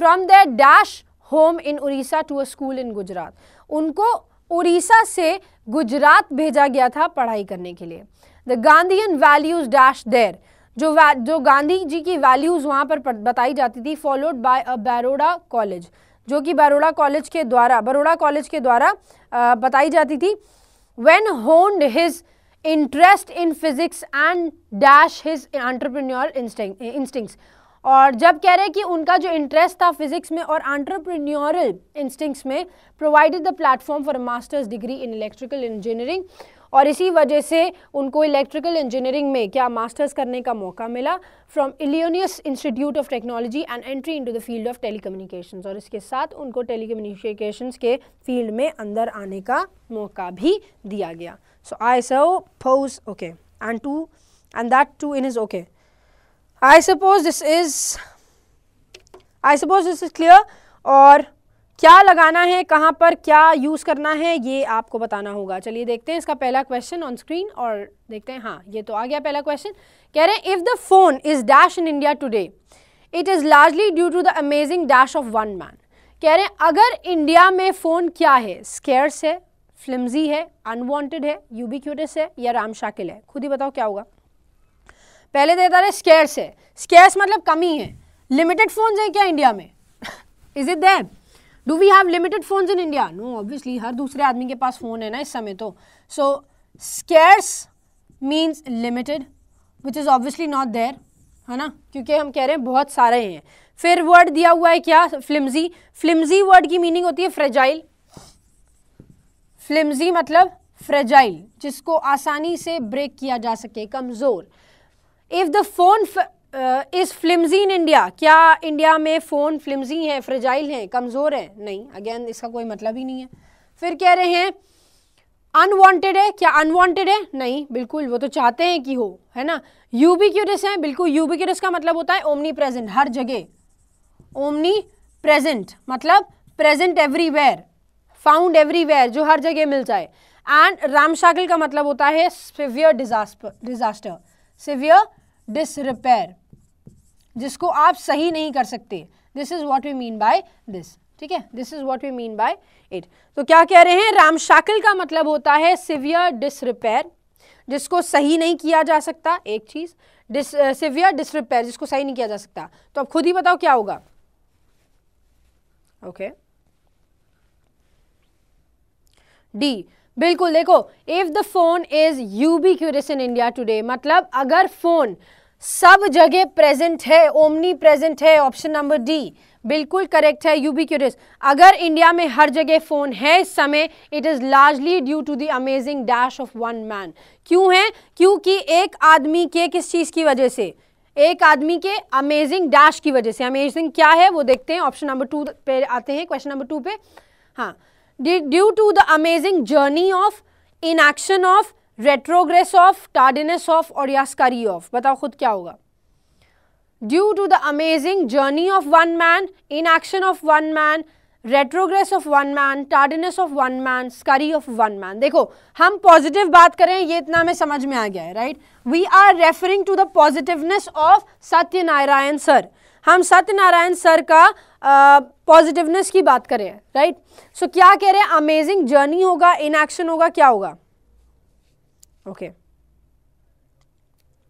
From the dash home in Orissa to a school in Gujarat, उनको उड़ीसा से गुजरात भेजा गया था पढ़ाई करने के लिए। The Gandhian values dash there. जो गांधी जी की वैल्यूज़ वहाँ पर बताई जाती थी, followed by a Baroda college, जो कि बड़ौदा कॉलेज के द्वारा बताई जाती थी। When होन्ड his interest in physics and dash his entrepreneur instincts, और जब कह रहे हैं कि उनका जो इंटरेस्ट था फिजिक्स में और एंटरप्रेन्योरल इंस्टिंक्ट्स में, provided the platform for a masters degree in electrical engineering, और इसी वजह से उनको इलेक्ट्रिकल इंजीनियरिंग में क्या मास्टर्स करने का मौका मिला from Illinois institute of technology and entry into the field of telecommunications, और इसके साथ उनको टेलीकम्युनिकेशंस के फील्ड में अंदर आने का मौका भी दिया गया। So I suppose okay and that too in is okay. I suppose this is clear, और क्या लगाना है, कहाँ पर क्या यूज़ करना है, ये आपको बताना होगा। चलिए देखते हैं इसका पहला क्वेश्चन ऑन स्क्रीन और देखते हैं। हाँ, ये तो आ गया पहला क्वेश्चन। कह रहे हैं if the phone is dash in India today it is largely due to the amazing dash of one man. कह रहे हैं अगर इंडिया में फ़ोन क्या है, स्केर्स है, फ्लिम्जी है, अनवांटेड है, यूबिक्यूटस है या रामशाकिल है, खुद ही बताओ क्या होगा। पहले देता रहे स्केर्स है, स्केर्स मतलब कमी है। लिमिटेड फोन्स है क्या इंडिया में? Is it there? Do we have limited phones in India? No, obviously हर दूसरे आदमी के पास फोन है ना इस समय तो। So scarce means limited which is obviously not there, है ना, क्योंकि हम कह रहे हैं बहुत सारे हैं। फिर वर्ड दिया हुआ है क्या, फ्लिम्जी। फ्लिम्जी वर्ड की मीनिंग होती है फ्रेजाइल। फ्लिम्जी मतलब फ्रेजाइल, जिसको आसानी से ब्रेक किया जा सके, कमज़ोर। If the phone is flimsy in India, क्या इंडिया में फ़ोन फ्लिम्जी है, फ्रेजाइल है, कमज़ोर है? नहीं, अगेन इसका कोई मतलब ही नहीं है। फिर कह रहे हैं अनवांटेड है, क्या अनवांटेड है? नहीं, बिल्कुल, वो तो चाहते हैं कि हो, है ना। यूबिक्यूटस है, बिल्कुल, यूबिक्यूटस का मतलब होता है ओमनी प्रेजेंट, हर जगह। ओमनी प्रेजेंट मतलब प्रेजेंट एवरीवेयर, फाउंड एवरीवेयर, जो हर जगह मिल जाए। एंड रामशाकिल का मतलब होता है सिवियर डिजास्टर, सिवियर डिसरिपेयर, जिसको आप सही नहीं कर सकते। This is what we mean by this, ठीक है, this is what we mean by it. तो क्या कह रहे हैं, रामशाकिल का मतलब होता है सिवियर डिसरिपेयर, जिसको सही नहीं किया जा सकता, एक चीज। सिवियर डिसरिपेयर, जिसको सही नहीं किया जा सकता। तो अब खुद ही बताओ क्या होगा। ओके, डी, बिल्कुल। देखो, if the phone is ubiquitous in India today, मतलब अगर फोन सब जगह प्रेजेंट है, ओमनी प्रेजेंट है, ऑप्शन नंबर डी बिल्कुल करेक्ट है, यूबिक्यूटस। अगर इंडिया में हर जगह फोन है इस समय, it is largely due to the amazing dash of one man. क्यों है? क्योंकि एक आदमी के किस चीज की वजह से, एक आदमी के अमेजिंग डैश की वजह से। अमेजिंग क्या है वो देखते हैं, ऑप्शन नंबर 2 पे आते हैं, क्वेश्चन नंबर 2 पे। हाँ, due to the amazing journey of, inaction of, retrogress of, tardiness of और या स्करी ऑफ। बताओ खुद क्या होगा। Due to the amazing journey of one man, inaction of one man, retrogress of one man, tardiness of one man, scurry of one man. देखो, हम positive बात करें, ये इतना हमें समझ में आ गया है, right. We are referring to the positiveness of Satyanarayan sir. हम सत्यनारायण सर का पॉजिटिवनेस की बात करें, राइट। सो क्या कह रहे हैं, अमेजिंग जर्नी होगा, इनएक्शन होगा, क्या होगा? ओके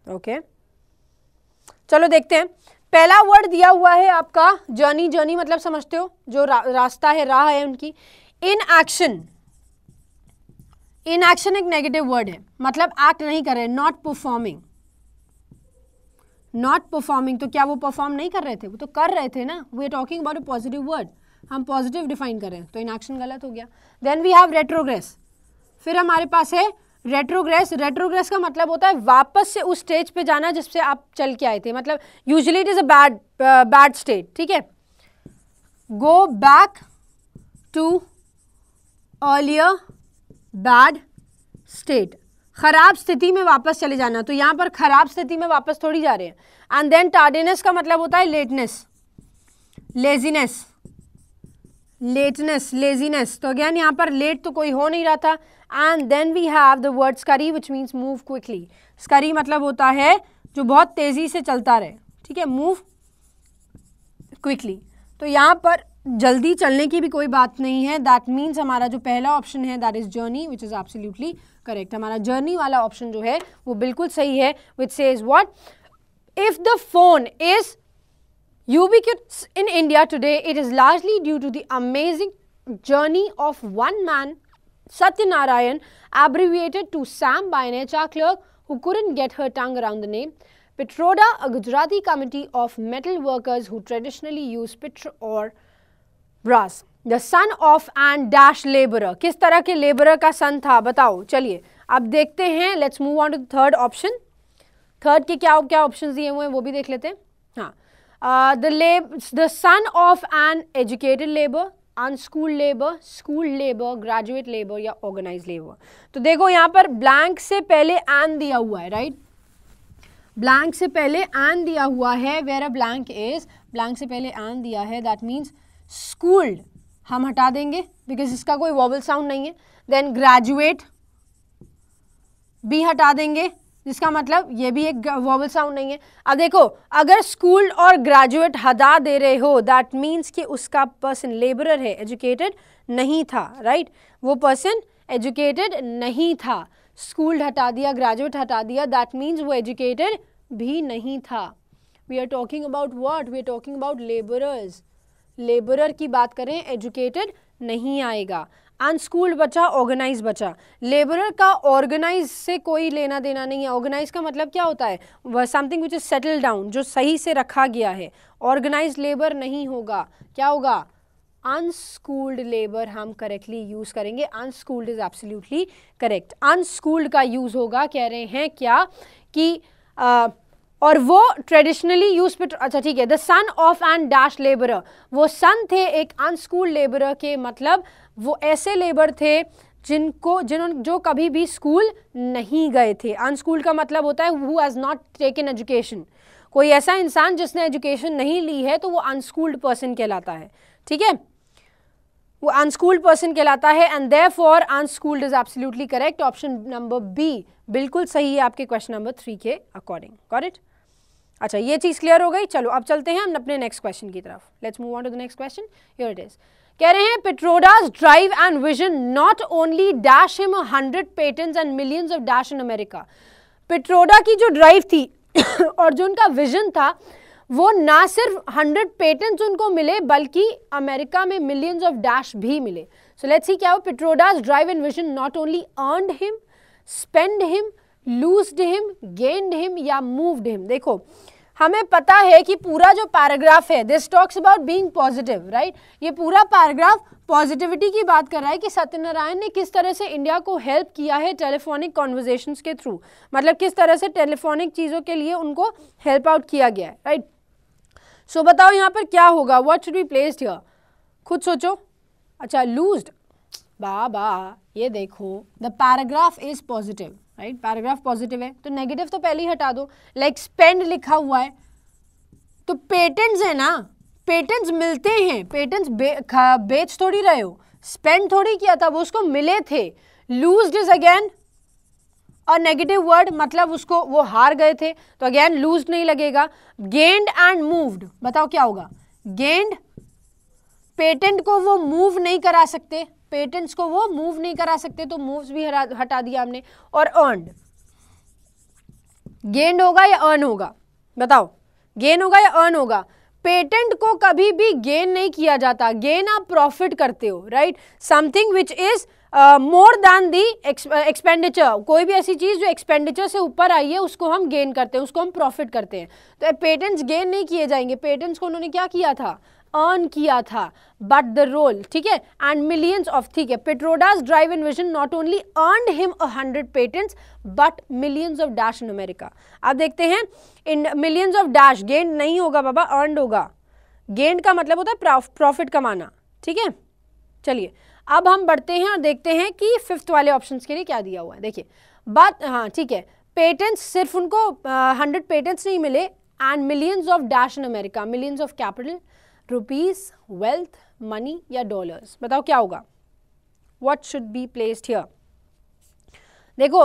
ओके, चलो देखते हैं। पहला वर्ड दिया हुआ है आपका जर्नी। जर्नी मतलब समझते हो, जो रास्ता है, राह है उनकी। इन एक्शन, इन एक्शन एक नेगेटिव वर्ड है, मतलब एक्ट नहीं कर रहे, नॉट परफॉर्मिंग। नॉट परफॉर्मिंग, तो क्या वो परफॉर्म नहीं कर रहे थे? वो तो कर रहे थे ना। We are talking about a positive word, हम पॉजिटिव डिफाइन कर रहे हैं, तो इन एक्शन गलत हो गया। Then we have retrogress. फिर हमारे पास है रेट्रोग्रेस। रेट्रोग्रेस का मतलब होता है वापस से उस स्टेज पे जाना जिससे आप चल के आए थे, मतलब usually it is a bad state, ठीक है। Go back to earlier bad state, खराब स्थिति में वापस चले जाना। तो यहाँ पर खराब स्थिति में वापस थोड़ी जा रहे हैं। एंड देन टार्डिनेस का मतलब होता है लेटनेस, लेजीनेस, लेटनेस, लेजीनेस। तो अगेन यहाँ पर लेट तो कोई हो नहीं रहा था। And then we have the word scurry which means move quickly. Scurry मतलब होता है जो बहुत तेजी से चलता रहे, ठीक है, मूव क्विकली। तो यहाँ पर जल्दी चलने की भी कोई बात नहीं है। दैट मीन्स हमारा जो पहला ऑप्शन है that is journey, which is absolutely correct. हमारा जर्नी वाला ऑप्शन जो है वो बिल्कुल सही है, which says what, if the phone is ubiquitous in India today, it is largely due to the amazing journey of one man, Satyanarayan, abbreviated to Sam by an HR clerk who couldn't get her tongue around the name. Petroda, a Gujarati committee of metal workers who traditionally use pitch or brass. The son of an dash laborer. किस तरह के labourer का सन था बताओ. चलिए अब देखते हैं. Let's move on to the third option. Third के क्या क्या ऑप्शंस दिए हुए हैं वो भी देख लेते हैं. हाँ, the son of an educated labour, unschooled labour, schooled labour, graduate labour या ऑर्गेनाइज लेबर. तो देखो यहाँ पर ब्लैंक से पहले एन दिया हुआ है, राइट. ब्लैंक से पहले एन दिया हुआ है. Where a blank is, blank से पहले एन दिया है, दैट मीन्स स्कूल्ड हम हटा देंगे बिकॉज इसका कोई वॉवल साउंड नहीं है. देन ग्रेजुएट भी हटा देंगे जिसका मतलब ये भी एक वॉवल साउंड नहीं है. अब देखो अगर स्कूल और ग्रेजुएट हटा दे रहे हो दैट मीन्स कि उसका पर्सन लेबरर है, एजुकेटेड नहीं था, राइट. वो पर्सन एजुकेटेड नहीं था. स्कूल हटा दिया, ग्रेजुएट हटा दिया, दैट मीन्स वो एजुकेटेड भी नहीं था. We are talking about what, we are talking about labourers. Labourer की बात करें, एजुकेटेड नहीं आएगा. अनस्कूल्ड बचा, ऑर्गेनाइज बचा. लेबरर का ऑर्गेनाइज से कोई लेना देना नहीं है. ऑर्गेनाइज का मतलब क्या होता है, वह something which is settle down, जो सही से रखा गया है. ऑर्गेनाइज लेबर नहीं होगा. क्या होगा, अनस्कूल्ड लेबर हम करेक्टली यूज करेंगे. अनस्कूल्ड इज एब्सोल्युटली करेक्ट. अनस्कूल्ड का यूज होगा, कह रहे हैं क्या कि और वो ट्रेडिशनली यूज पे. अच्छा ठीक है. The son of an dash labourer, वो सन थे एक अनस्कूल्ड लेबरर के, मतलब वो ऐसे लेबर थे जिन्होंने जो कभी भी स्कूल नहीं गए थे. अनस्कूल्ड का मतलब होता है who has not taken education. कोई ऐसा इंसान जिसने एजुकेशन नहीं ली है तो वो अनस्कूल्ड पर्सन कहलाता है. ठीक है, वो अनस्कूल्ड पर्सन कहलाता है. And therefore unschooled is absolutely correct. Option number B बिल्कुल सही है आपके क्वेश्चन नंबर 3 के अकॉर्डिंग. Got it. अच्छा ये चीज क्लियर हो गई. चलो अब चलते हैं हम अपने नेक्स्ट क्वेश्चन की तरफ. Let's move on to the next question. Here it is. कह रहे हैं Pitroda's drive and vision not only dash him 100 patents and millions of dash in America. Pitroda की जो ड्राइव थी और जो उनका विजन था वो ना सिर्फ 100 पेटेंट्स उनको मिले बल्कि अमेरिका में मिलियंस ऑफ डैश भी मिले. सो लेट्स सी क्या हो. Pitroda's drive and vision not only earned him, spend him, loosed him, gained him या मूव्ड हिम. देखो हमें पता है कि पूरा जो पैराग्राफ है this talks about being positive, right. ये पूरा पैराग्राफ पॉजिटिविटी की बात कर रहा है कि सत्यनारायण ने किस तरह से इंडिया को हेल्प किया है टेलीफोनिक कॉन्वर्जेशंस के थ्रू. मतलब किस तरह से टेलीफोनिक चीज़ों के लिए उनको हेल्प आउट किया गया है, राइट. सो बताओ यहाँ पर क्या होगा, what should be placed here. खुद सोचो. अच्छा लूज्ड, बाबा ये देखो the paragraph is positive, right. Paragraph positive है तो नेगेटिव तो पहले ही हटा दो. लाइक स्पेंड लिखा हुआ है तो पेटेंट्स है ना, पेटेंट्स मिलते हैं. पेटेंट्स बेच थोड़ी रहे हो, स्पेंड थोड़ी किया था, वो उसको मिले थे. लूज्ड is again a negative word, मतलब उसको वो हार गए थे तो अगेन लूज्ड नहीं लगेगा. गेन्ड एंड मूव्ड, बताओ क्या होगा. गेन्ड, पेटेंट को वो मूव नहीं करा सकते, पेटेंट्स को वो मूव नहीं करा सकते तो मूव्स भी हटा दिया हमने. और अर्नड, गेन्ड होगा या अर्न होगा, बताओ. गेन होगा या अर्न होगा. पेटेंट को कभी भी गेन नहीं किया जाता. गेन आप प्रॉफिट करते हो, right. Something which is more than the expenditure. कोई भी ऐसी चीज जो एक्सपेंडिचर से ऊपर आई है उसको हम गेन करते हैं, उसको हम प्रॉफिट करते हैं. तो पेटेंट्स गेन नहीं किए जाएंगे. पेटेंट्स को उन्होंने क्या किया था, अर्न किया था. बट द रोल, ठीक है, एंड मिलियंस ऑफ, ठीक है. Pitroda's drive and vision not only earned him 100 patents but millions of dash in America. अब देखते हैं in millions of dash. Gain नहीं होगा बाबा, अर्नड होगा. गेन का मतलब होता है प्रॉफिट कमाना, ठीक है. चलिए अब हम बढ़ते हैं और देखते हैं कि फिफ्थ वाले ऑप्शंस के लिए क्या दिया हुआ है. देखिए बात, हाँ ठीक है. पेटेंट्स सिर्फ उनको 100 पेटेंट्स नहीं मिले and millions of dash in America. Millions of capital, rupees, wealth, money या डॉलर्स. बताओ क्या होगा, what should be placed here. देखो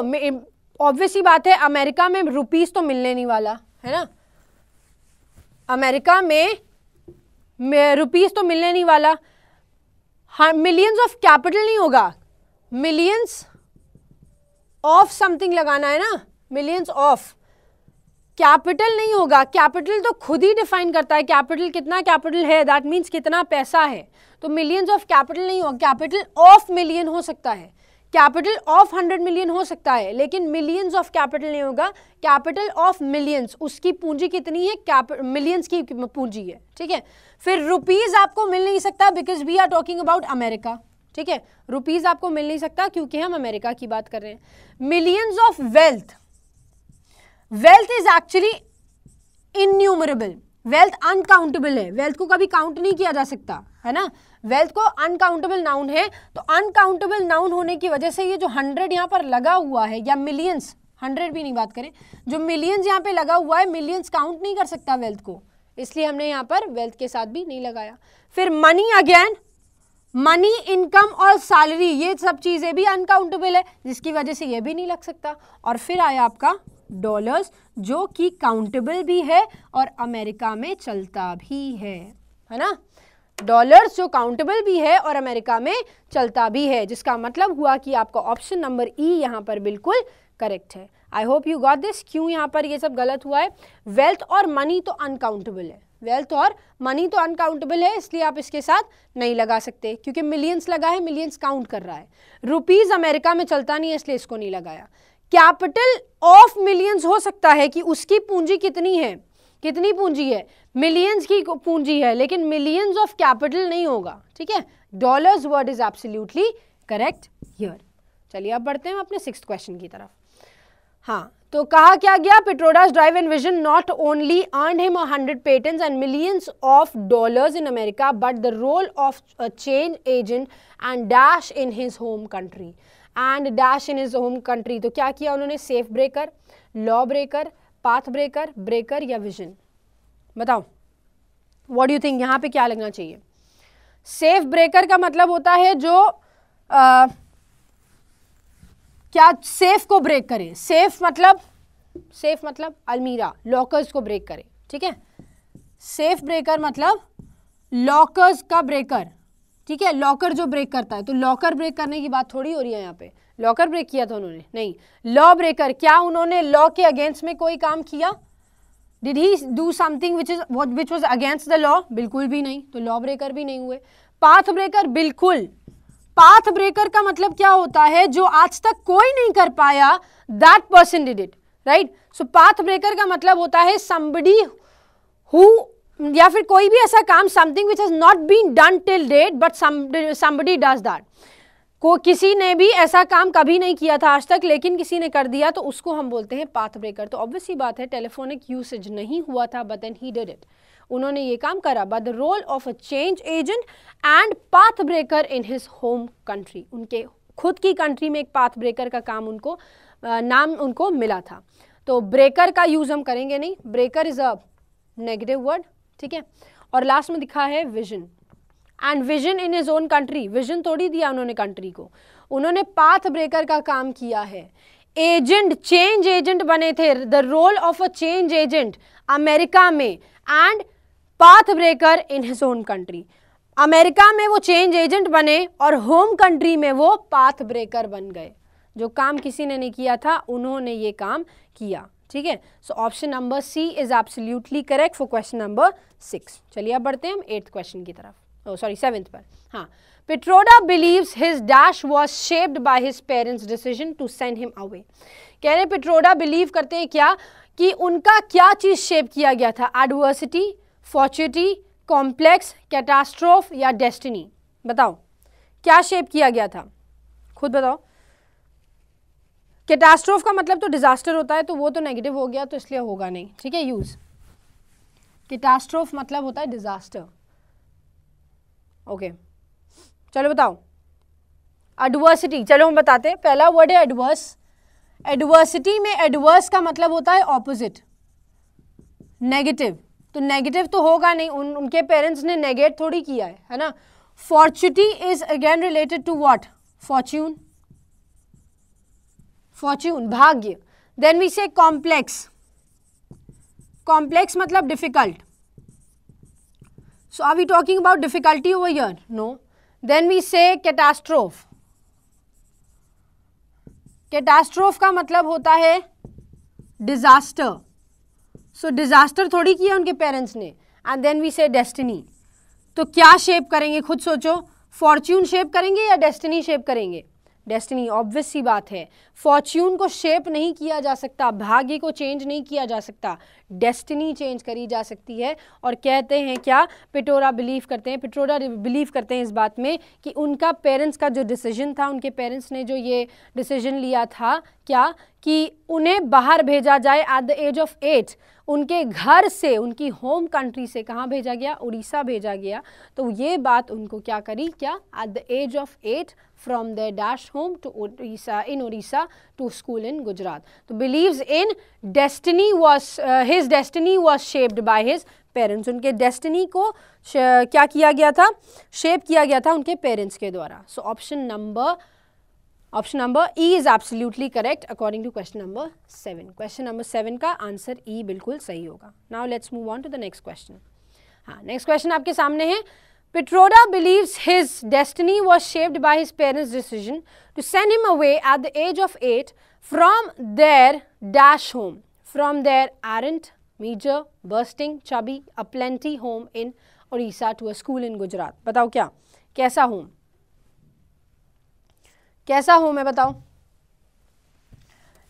ऑब्वियस ही बात है अमेरिका में रुपीज तो मिलने नहीं वाला है ना. अमेरिका में रुपीज तो मिलने नहीं वाला. हाँ, मिलियंस ऑफ कैपिटल नहीं होगा, मिलियंस ऑफ समथिंग लगाना है ना. मिलियंस ऑफ, कैपिटल नहीं होगा, कैपिटल तो खुद ही डिफाइन करता है कैपिटल कितना कैपिटल है, दैट मीन्स कितना पैसा है, तो मिलियंस ऑफ कैपिटल नहीं होगा, कैपिटल ऑफ मिलियन हो सकता है, कैपिटल ऑफ 100 मिलियन हो सकता है, लेकिन मिलियंस ऑफ कैपिटल नहीं होगा, कैपिटल ऑफ मिलियंस, उसकी पूंजी कितनी है, मिलियंस की पूंजी है, ठीक है। फिर रुपीज आपको मिल नहीं सकता because we are talking about America, ठीक है, रुपीज आपको मिल नहीं सकता क्योंकि हम अमेरिका की बात कर रहे हैं। Millions of wealth, wealth is actually innumerable, wealth uncountable है, वेल्थ को कभी काउंट नहीं किया जा सकता, है ना, वेल्थ को अनकाउंटेबल नाउन है, तो अनकाउंटेबल नाउन होने की वजह से ये जो 100 यहाँ पर लगा हुआ है, या मिलियंस, 100 भी नहीं बात करें, जो मिलियंस यहाँ पे लगा हुआ है, मिलियंस काउंट नहीं कर सकता वेल्थ को, इसलिए हमने यहाँ पर वेल्थ के साथ भी नहीं लगाया। फिर मनी, अगेन मनी, इनकम और सैलरी, ये सब चीजें भी अनकाउंटेबल है, जिसकी वजह से ये भी नहीं लग सकता। और फिर आया आपका डॉलर्स, जो कि काउंटेबल भी है और अमेरिका में चलता भी है ना, डॉलर्स जो काउंटेबल भी है और अमेरिका में चलता भी है, जिसका मतलब हुआ कि आपका ऑप्शन नंबर ई यहाँ पर बिल्कुल करेक्ट है। I hope you got this. क्यों यहाँ पर ये सब गलत हुआ है, वेल्थ और मनी तो अनकाउंटेबल है, वेल्थ और मनी तो अनकाउंटेबल है, इसलिए आप इसके साथ नहीं लगा सकते, क्योंकि मिलियंस लगा है, मिलियंस काउंट कर रहा है, रुपीज अमेरिका में चलता नहीं है, इसलिए इसको नहीं लगाया। कैपिटल ऑफ मिलियंस हो सकता है कि उसकी पूंजी कितनी है, कितनी पूंजी है, मिलियंस की पूंजी है, लेकिन मिलियंस ऑफ कैपिटल नहीं होगा, ठीक है। Dollars word is absolutely correct here. चलिए अब बढ़ते हैं अपने 6th क्वेश्चन की तरफ। हाँ, तो कहा क्या गया, Pitroda's drive and vision not only earn him 100 patents and millions of dollars in America but the role of a change agent and dash in his home country, and dash in his home country. तो क्या किया उन्होंने, safe breaker, law breaker, path breaker, breaker या vision, बताओ what do you think, यहाँ पे क्या लगना चाहिए। सेफ ब्रेकर का मतलब होता है जो क्या सेफ को ब्रेक करे, सेफ मतलब अलमीरा, लॉकर्स को ब्रेक करे, ठीक है। सेफ ब्रेकर मतलब लॉकर्स का ब्रेकर, ठीक है, लॉकर जो ब्रेक करता है, तो लॉकर ब्रेक करने की बात थोड़ी हो रही है यहाँ पे, लॉकर ब्रेक किया था उन्होंने, नहीं। लॉ ब्रेकर, क्या उन्होंने लॉ के अगेंस्ट में कोई काम किया, did he do something which was against the law, बिल्कुल भी नहीं, तो लॉ ब्रेकर भी नहीं हुए। पाथ ब्रेकर, बिल्कुल, पाथ ब्रेकर का मतलब क्या होता है, जो आज तक कोई नहीं कर पाया, that person did it, right. So path breaker का मतलब होता है somebody who, या फिर कोई भी ऐसा काम, something which has not been done till date but somebody does that, को किसी ने भी ऐसा काम कभी नहीं किया था आज तक, लेकिन किसी ने कर दिया, तो उसको हम बोलते हैं पाथ ब्रेकर। तो ऑब्वियस ही बात है, टेलीफोनिक यूसेज नहीं हुआ था but then he did it, उन्होंने ये काम करा, but the role of a change agent and path breaker in his home country, उनके खुद की कंट्री में एक पाथ ब्रेकर का काम उनको नाम उनको मिला था। तो ब्रेकर का यूज हम करेंगे नहीं, breaker is a negative word, ठीक है। और लास्ट में दिखा है vision, and vision in his own country, vision थोड़ी दिया उन्होंने कंट्री को, उन्होंने पाथ ब्रेकर का काम किया है। एजेंट, चेंज एजेंट बने थे, the role of a change agent America में, and path breaker in his own country, America में वो चेंज एजेंट बने और होम कंट्री में वो पाथ ब्रेकर बन गए, जो काम किसी ने नहीं किया था उन्होंने ये काम किया, ठीक है। So option number C is absolutely correct for question number 6। चलिए अब बढ़ते हैं हम 8th क्वेश्चन की तरफ, सॉरी 7th पर। हाँ, Petroda believes his dash was shaped by his parents' decision to send him away. कह रहे Petroda बिलीव करते हैं क्या, कि उनका क्या चीज शेप किया गया था, एडवर्सिटी, फॉर्चुनिटी, कॉम्प्लेक्स, कैटास्ट्रोफ या डेस्टिनी, बताओ क्या शेप किया गया था, खुद बताओ। कैटास्ट्रोफ का मतलब तो डिजास्टर होता है, तो वो तो नेगेटिव हो गया, तो इसलिए होगा नहीं, ठीक है, यूज। कैटास्ट्रोफ मतलब होता है डिजास्टर, ओके। चलो बताओ, एडवर्सिटी, चलो हम बताते हैं, पहला वर्ड है एडवर्स, एडवर्सिटी में एडवर्स का मतलब होता है ऑपोजिट, नेगेटिव, तो नेगेटिव तो होगा नहीं, उनके पेरेंट्स ने नेगेट थोड़ी किया है ना। Fortunity is again related to what, fortune, fortune भाग्य। Then we say complex, complex मतलब difficult, so are we talking about difficulty over here? No. Then we say catastrophe, catastrophe का मतलब होता है डिजास्टर, सो डिजास्टर थोड़ी किया उनके पेरेंट्स ने, एंड देन वी से डेस्टिनी। तो क्या शेप करेंगे, खुद सोचो, फॉर्च्यून शेप करेंगे या डेस्टिनी शेप करेंगे? डेस्टिनी, ऑब्वियस सी बात है। फॉर्च्यून को शेप नहीं किया जा सकता, भाग्य को चेंज नहीं किया जा सकता, डेस्टिनी चेंज करी जा सकती है। और कहते हैं क्या, पिटोरा बिलीव करते हैं इस बात में कि उनका पेरेंट्स का जो डिसीजन था, उनके पेरेंट्स ने जो ये डिसीजन लिया था क्या, कि उन्हें बाहर भेजा जाए एट द एज ऑफ 8, उनके घर से, उनकी होम कंट्री से कहाँ भेजा गया, उड़ीसा भेजा गया। तो ये बात उनको क्या करी, क्या, at the age of 8 from their dash home to Orissa to school in Gujarat. So believes in destiny was his destiny was shaped by his parents. उनके destiny को क्या किया गया था, shape किया गया था उनके parents के द्वारा. So option number E is absolutely correct according to question number 7. Question number 7 का आंसर E बिल्कुल सही होगा. Now let's move on to the next question. हाँ, next question आपके सामने है. Pitroda believes his destiny was shaped by his parents' decision to send him away at the age of 8 from their dash home, from their errant, major, bursting, chubby, aplenty home in Orissa to a school in Gujarat. बताओ क्या, कैसा home? कैसा home है बताओ?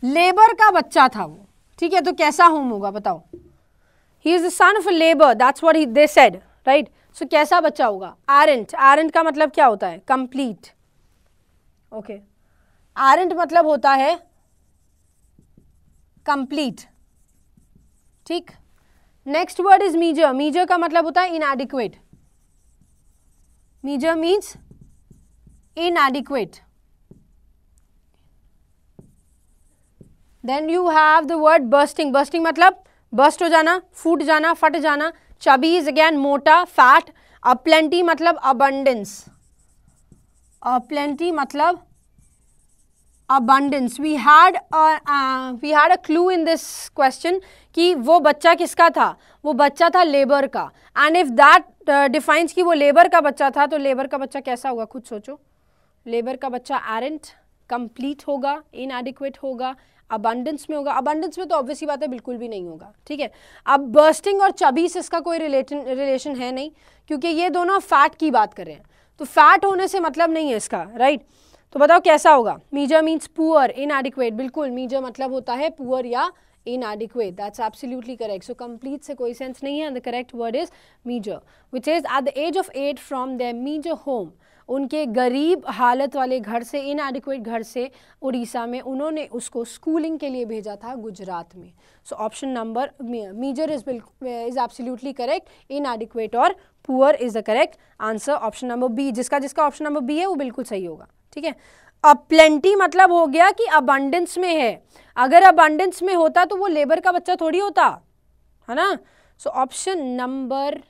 Labour का बच्चा था वो, ठीक है, तो कैसा home होगा बताओ? He is the son of a labor, that's what they said, right? So कैसा बच्चा होगा? एरेंट का मतलब क्या होता है? कंप्लीट. ओके, एरेंट मतलब होता है कंप्लीट, ठीक. Next word is meagre. Meagre का मतलब होता है inadequate. Meagre means inadequate. Then you have the word bursting. Bursting मतलब बर्स्ट हो जाना, फूट जाना, फट जाना. Chubby is again मोटा, fat. Aplenty मतलब abundance. Aplenty मतलब abundance. We had a clue in this question कि वो बच्चा किसका था? वो बच्चा था लेबर का. And if that defines कि वो लेबर का बच्चा था, तो लेबर का बच्चा कैसा होगा, खुद सोचो. लेबर का बच्चा errant, complete होगा, inadequate होगा, अबंडेंस में होगा. अबंडेंस में तो ऑब्वियसली बात है बिल्कुल भी नहीं होगा, ठीक है. अब बर्स्टिंग और चबी से इसका कोई रिलेशन है नहीं, क्योंकि ये दोनों फैट की बात कर रहे हैं, तो फैट होने से मतलब नहीं है इसका, राइट. तो बताओ कैसा होगा? Meagre means poor, inadequate. बिल्कुल, मीजर मतलब होता है पुअर या inadequate. That's absolutely correct. So complete से कोई सेंस नहीं है, and the correct word is meager, which is at the age of 8 from their meager home. उनके गरीब हालत वाले घर से, इनएडिक्वेट घर से उड़ीसा में उन्होंने उसको स्कूलिंग के लिए भेजा था गुजरात में. So option number meagre is absolutely correct. Inadequate और poor is the correct answer. Option number B, जिसका ऑप्शन नंबर बी है वो बिल्कुल सही होगा, ठीक है. अब प्लेंटी मतलब हो गया कि अबंडेंस में है. अगर अबंडेंस में होता तो वो लेबर का बच्चा थोड़ी होता, है ना. सो option number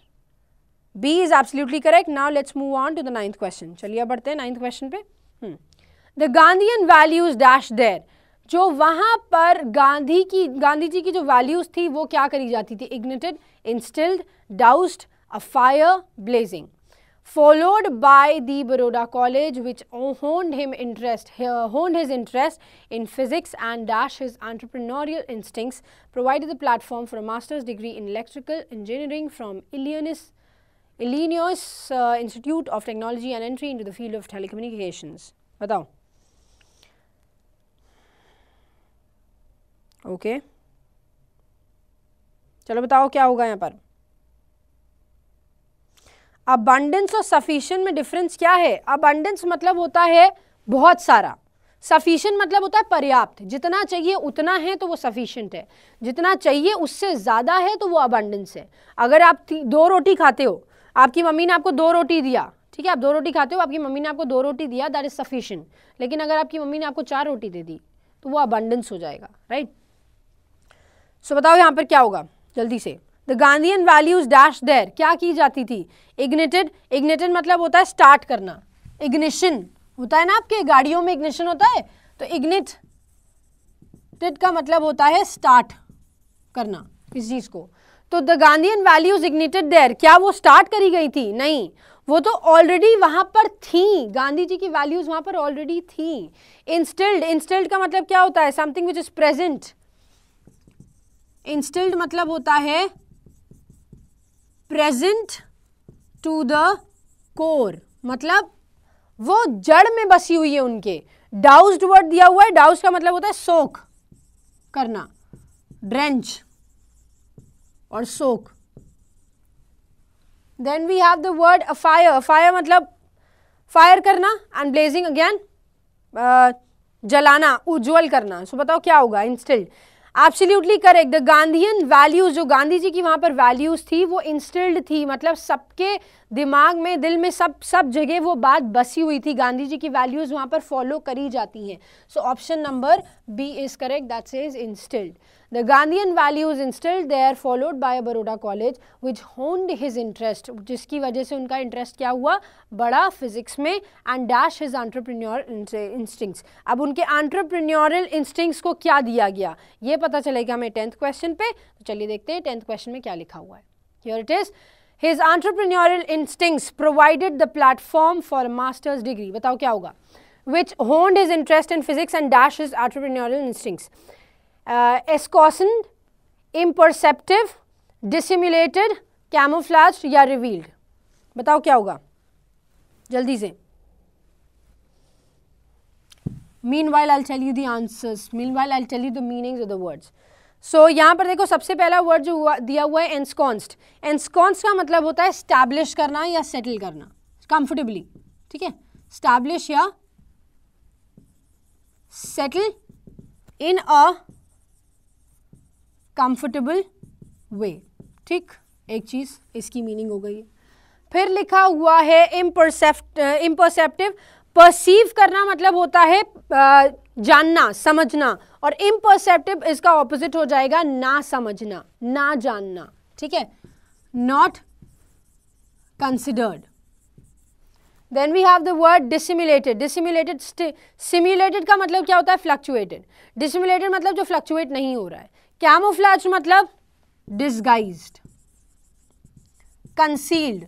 B is absolutely correct. Now let's move on to the 9th question. चलिए अब बढ़ते हैं 9th question पे. The Gandhian values dash there. जो वहाँ पर गांधी जी की जो वैल्यूज थी वो क्या करी जाती थी? Ignited, instilled, doused, a fire blazing. Followed by the Baroda College, which honed his interest in physics and dash his entrepreneurial instincts, provided the platform for a master's degree in electrical engineering from Illinois Institute of Technology and entry into the field of telecommunications. बताओ. Okay, चलो बताओ क्या होगा यहाँ पर. Abundance और sufficient में difference क्या है? अबंडेंस मतलब होता है बहुत सारा, सफिशिएंट मतलब होता है पर्याप्त. जितना चाहिए उतना है तो वो सफिशिएंट है, जितना चाहिए उससे ज़्यादा है तो वो अबंडेंस है. अगर आप 2 रोटी खाते हो, आपकी मम्मी ने आपको 2 रोटी दिया, ठीक है, आप 2 रोटी खाते हो, आपकी मम्मी ने आपको 2 रोटी दिया, दैट इज सफिशिएंट. लेकिन अगर आपकी मम्मी ने आपको 4 रोटी दे दी तो वो अबंडेंस हो जाएगा, राइट. सो बताओ यहाँ पर क्या होगा जल्दी से. The Gandhian values dash there क्या की जाती थी? इग्निटेड. इग्निटेड मतलब होता है स्टार्ट करना. इग्निशन होता है ना, आपके गाड़ियों में इग्निशन होता है, तो इग्निटेड का मतलब होता है स्टार्ट करना किस चीज को. तो the Gandhian values ignited there, क्या वो स्टार्ट करी गई थी? नहीं, वो तो ऑलरेडी वहां पर थी. गांधी जी की वैल्यूज वहां पर ऑलरेडी थी. इंस्टिल्ड. इंस्टिल्ड का मतलब क्या होता है? Something which is present instilled मतलब होता है प्रेजेंट टू द कोर, मतलब वो जड़ में बसी हुई है उनके। डाउस्ड वर्ड दिया हुआ है, डाउस्ड का मतलब होता है सोक करना, ड्रेंच और soak. Then we have the word afire, fire मतलब फायर करना एंड ब्लेजिंग अगेन जलाना, उज्ज्वल करना। सो बताओ क्या होगा, instilled. Absolutely correct. The Gandhian values, जो गांधी जी की वहां पर वैल्यूज थी वो इंस्टिल्ड थी, मतलब सबके दिमाग में, दिल में, सब जगह वो बात बसी हुई थी, गांधी जी की वैल्यूज वहां पर फॉलो करी जाती हैं। So option number B is correct, that says instilled. The Gandhian values instilled there followed by a Baroda college which honed his interest, जिसकी वजह से उनका इंटरेस्ट क्या हुआ, बड़ा फिजिक्स में, and dash his entrepreneurial instincts। अब उनके entrepreneurial instincts को क्या दिया गया ये पता चलेगा हमें 10th क्वेश्चन पे। तो चलिए देखते हैं 10th क्वेश्चन में क्या लिखा हुआ है। Here it is, his entrepreneurial instincts provided the platform for a master's degree। बताओ क्या होगा, which honed his interest in physics and dash his entrepreneurial instincts। escossened, imperceptive, dissimulated, camouflaged या revealed। बताओ क्या होगा जल्दी से। Meanwhile I'll tell you the answers, meanwhile I'll tell you the meanings of the words। so यहाँ पर देखो सबसे पहला वर्ड जो दिया हुआ है ensconced। ensconced का मतलब होता है establish करना या settle करना comfortably, ठीक है, establish या settle in a कंफर्टेबल वे, ठीक, एक चीज इसकी मीनिंग हो गई है। फिर लिखा हुआ है इम्परसेप्टिव। परसीव करना मतलब होता है जानना, समझना, और इम्परसेप्टिव इसका ऑपोजिट हो जाएगा ना समझना, ना जानना, ठीक है, not considered. Then we have the word dissimulated. Dissimulated, simulated का मतलब क्या होता है, फ्लक्चुएटेड। डिसिमुलेटेड मतलब जो फ्लक्चुएट नहीं हो रहा है। कैमोफ्लेज मतलब डिस्गाइज्ड, कंसील्ड,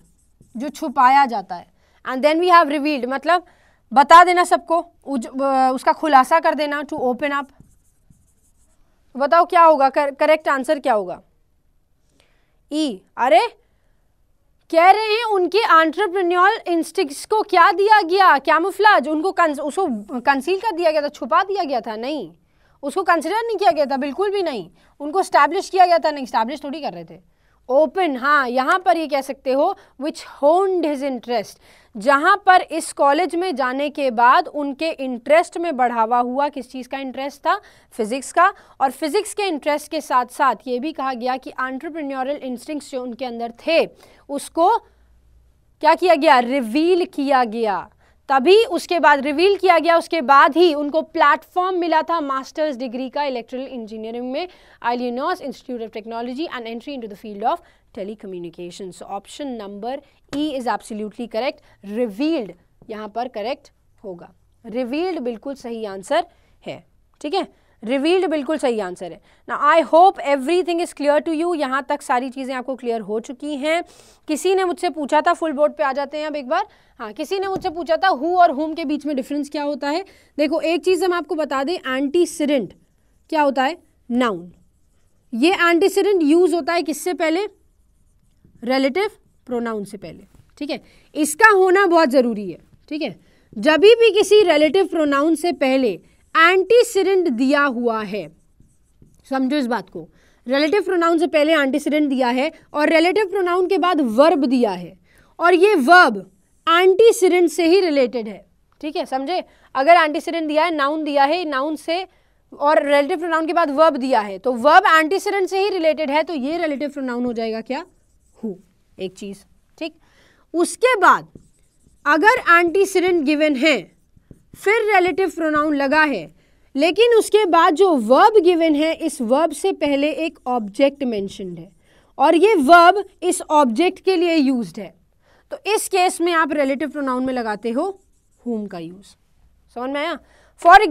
जो छुपाया जाता है। And then we have revealed मतलब बता देना सबको, उसका खुलासा कर देना, टू ओपन अप। बताओ क्या होगा, करेक्ट आंसर क्या होगा, ई। अरे कह रहे हैं उनके एंटरप्रेन्योरल इंस्टिंक्ट्स को क्या दिया गया, कैमोफ्लेज, उनको उसको कंसील कर दिया गया था, छुपा दिया गया था, नहीं उसको कंसिडर नहीं किया गया था, बिल्कुल भी नहीं। उनको स्टैब्लिश किया गया था, नहीं स्टैब्लिश थोड़ी कर रहे थे, ओपन। हाँ यहाँ पर ये कह सकते हो विच होन्ड हिज इंटरेस्ट, जहाँ पर इस कॉलेज में जाने के बाद उनके इंटरेस्ट में बढ़ावा हुआ। किस चीज़ का इंटरेस्ट था, फिजिक्स का। और फिजिक्स के इंटरेस्ट के साथ साथ ये भी कहा गया कि एंटरप्रेन्योरल इंस्टिंक्ट्स जो उनके अंदर थे उसको क्या किया गया, रिवील किया गया। तभी उसके बाद रिवील किया गया, उसके बाद ही उनको प्लेटफॉर्म मिला था मास्टर्स डिग्री का इलेक्ट्रिकल इंजीनियरिंग में, Illinois institute of technology, and entry into the field of telecommunication. So option number E is absolutely correct. Revealed यहाँ पर करेक्ट होगा, रिवील्ड बिल्कुल सही आंसर है, ठीक है, रिवील्ड बिल्कुल सही आंसर है ना। I hope everything is clear to you. यहाँ तक सारी चीज़ें आपको क्लियर हो चुकी हैं। किसी ने मुझसे पूछा था, फुल बोर्ड पे आ जाते हैं अब एक बार। हाँ, किसी ने मुझसे पूछा था हु और हुम के बीच में डिफरेंस क्या होता है। देखो एक चीज़ हम आपको बता दें, एंटीसीडेंट क्या होता है, नाउन। ये एंटीसीडेंट यूज होता है किससे पहले, रिलेटिव प्रोनाउन से पहले, ठीक है, इसका होना बहुत ज़रूरी है, ठीक है। जब भी किसी रिलेटिव प्रोनाउन से पहले एंटीसीडेंट दिया हुआ है, समझो इस बात को, रिलेटिव प्रोनाउन से पहले एंटीसीडेंट दिया है और रिलेटिव प्रोनाउन के बाद वर्ब दिया है, और ये वर्ब एंटीसीडेंट से ही रिलेटेड है, ठीक है, समझे। अगर एंटीसीडेंट दिया है, नाउन दिया है, नाउन से और रिलेटिव प्रोनाउन के बाद वर्ब दिया है, तो वर्ब एंटीसीडेंट से ही रिलेटेड है, तो ये रिलेटिव प्रोनाउन हो जाएगा क्या, हु, एक चीज, ठीक। उसके बाद अगर एंटीसीडेंट गिवन है, फिर रिलेटिव प्रोनाउन लगा है, लेकिन उसके बाद जो वर्ब गिवन है, इस वर्ब से पहले एक ऑब्जेक्ट मेंशन्ड है और ये वर्ब इस ऑब्जेक्ट के लिए यूज्ड है, तो इस केस में आप रिलेटिव प्रोनाउन में लगाते हो whom का यूज। समझ में आया। फॉर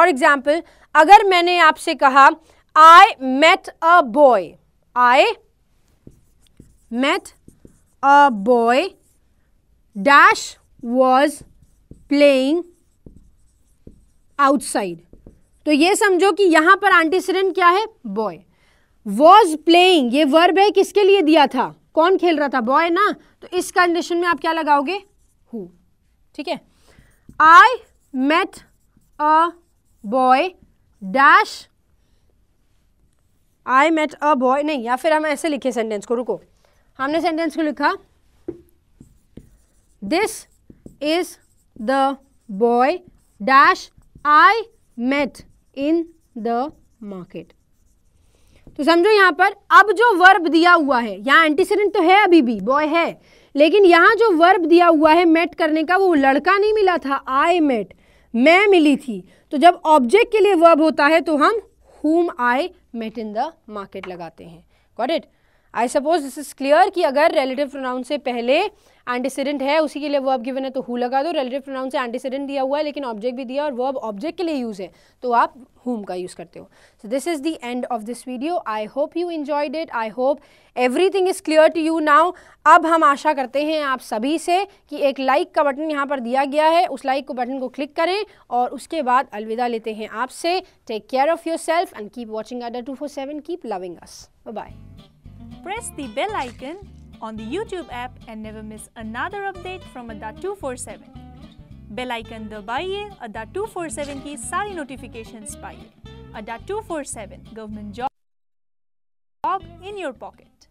एग्जाम्पल अगर मैंने आपसे कहा I met a boy, I met a boy dash was playing outside, तो ये समझो कि यहां पर एंटीसीडेंट क्या है, बॉय। वॉज प्लेइंग, ये वर्ब है, किसके लिए दिया था, कौन खेल रहा था, बॉय ना, तो इस कंडीशन में आप क्या लगाओगे, हु, ठीक है। I met a boy dash, I met a boy नहीं, या फिर हम ऐसे लिखे सेंटेंस को, रुको, हमने सेंटेंस को लिखा this is the boy dash I met in the market. तो समझो यहां पर अब जो वर्ब दिया हुआ है, यहां एंटीसीडेंट तो है, अभी भी बॉय है, लेकिन यहां जो वर्ब दिया हुआ है मेट करने का, वो लड़का नहीं मिला था, आई मेट, मैं मिली थी। तो जब ऑब्जेक्ट के लिए वर्ब होता है तो हम whom I met in the market लगाते हैं। Got it? I suppose this is clear कि अगर relative pronoun से पहले antecedent है, उसी के लिए verb given है तो who लगा दो, relative pronoun से antecedent दिया हुआ है लेकिन object भी दिया और verb object के लिए use है तो आप whom का use करते हो। So this is the end of this video. I hope you enjoyed it. I hope everything is clear to you now. अब हम आशा करते हैं आप सभी से कि एक लाइक का बटन यहाँ पर दिया गया है, उस लाइक को बटन को क्लिक करें और उसके बाद अलविदा लेते हैं आपसे। Take care of yourself and keep watching Adda 247. Keep loving us. Bye bye.
Press the bell icon on the YouTube app and never miss another update from Adda 247. Bell icon दबाइए, अड्डा 247 की सारी नोटिफिकेशंस पाइए। Adda 247 government job in your pocket.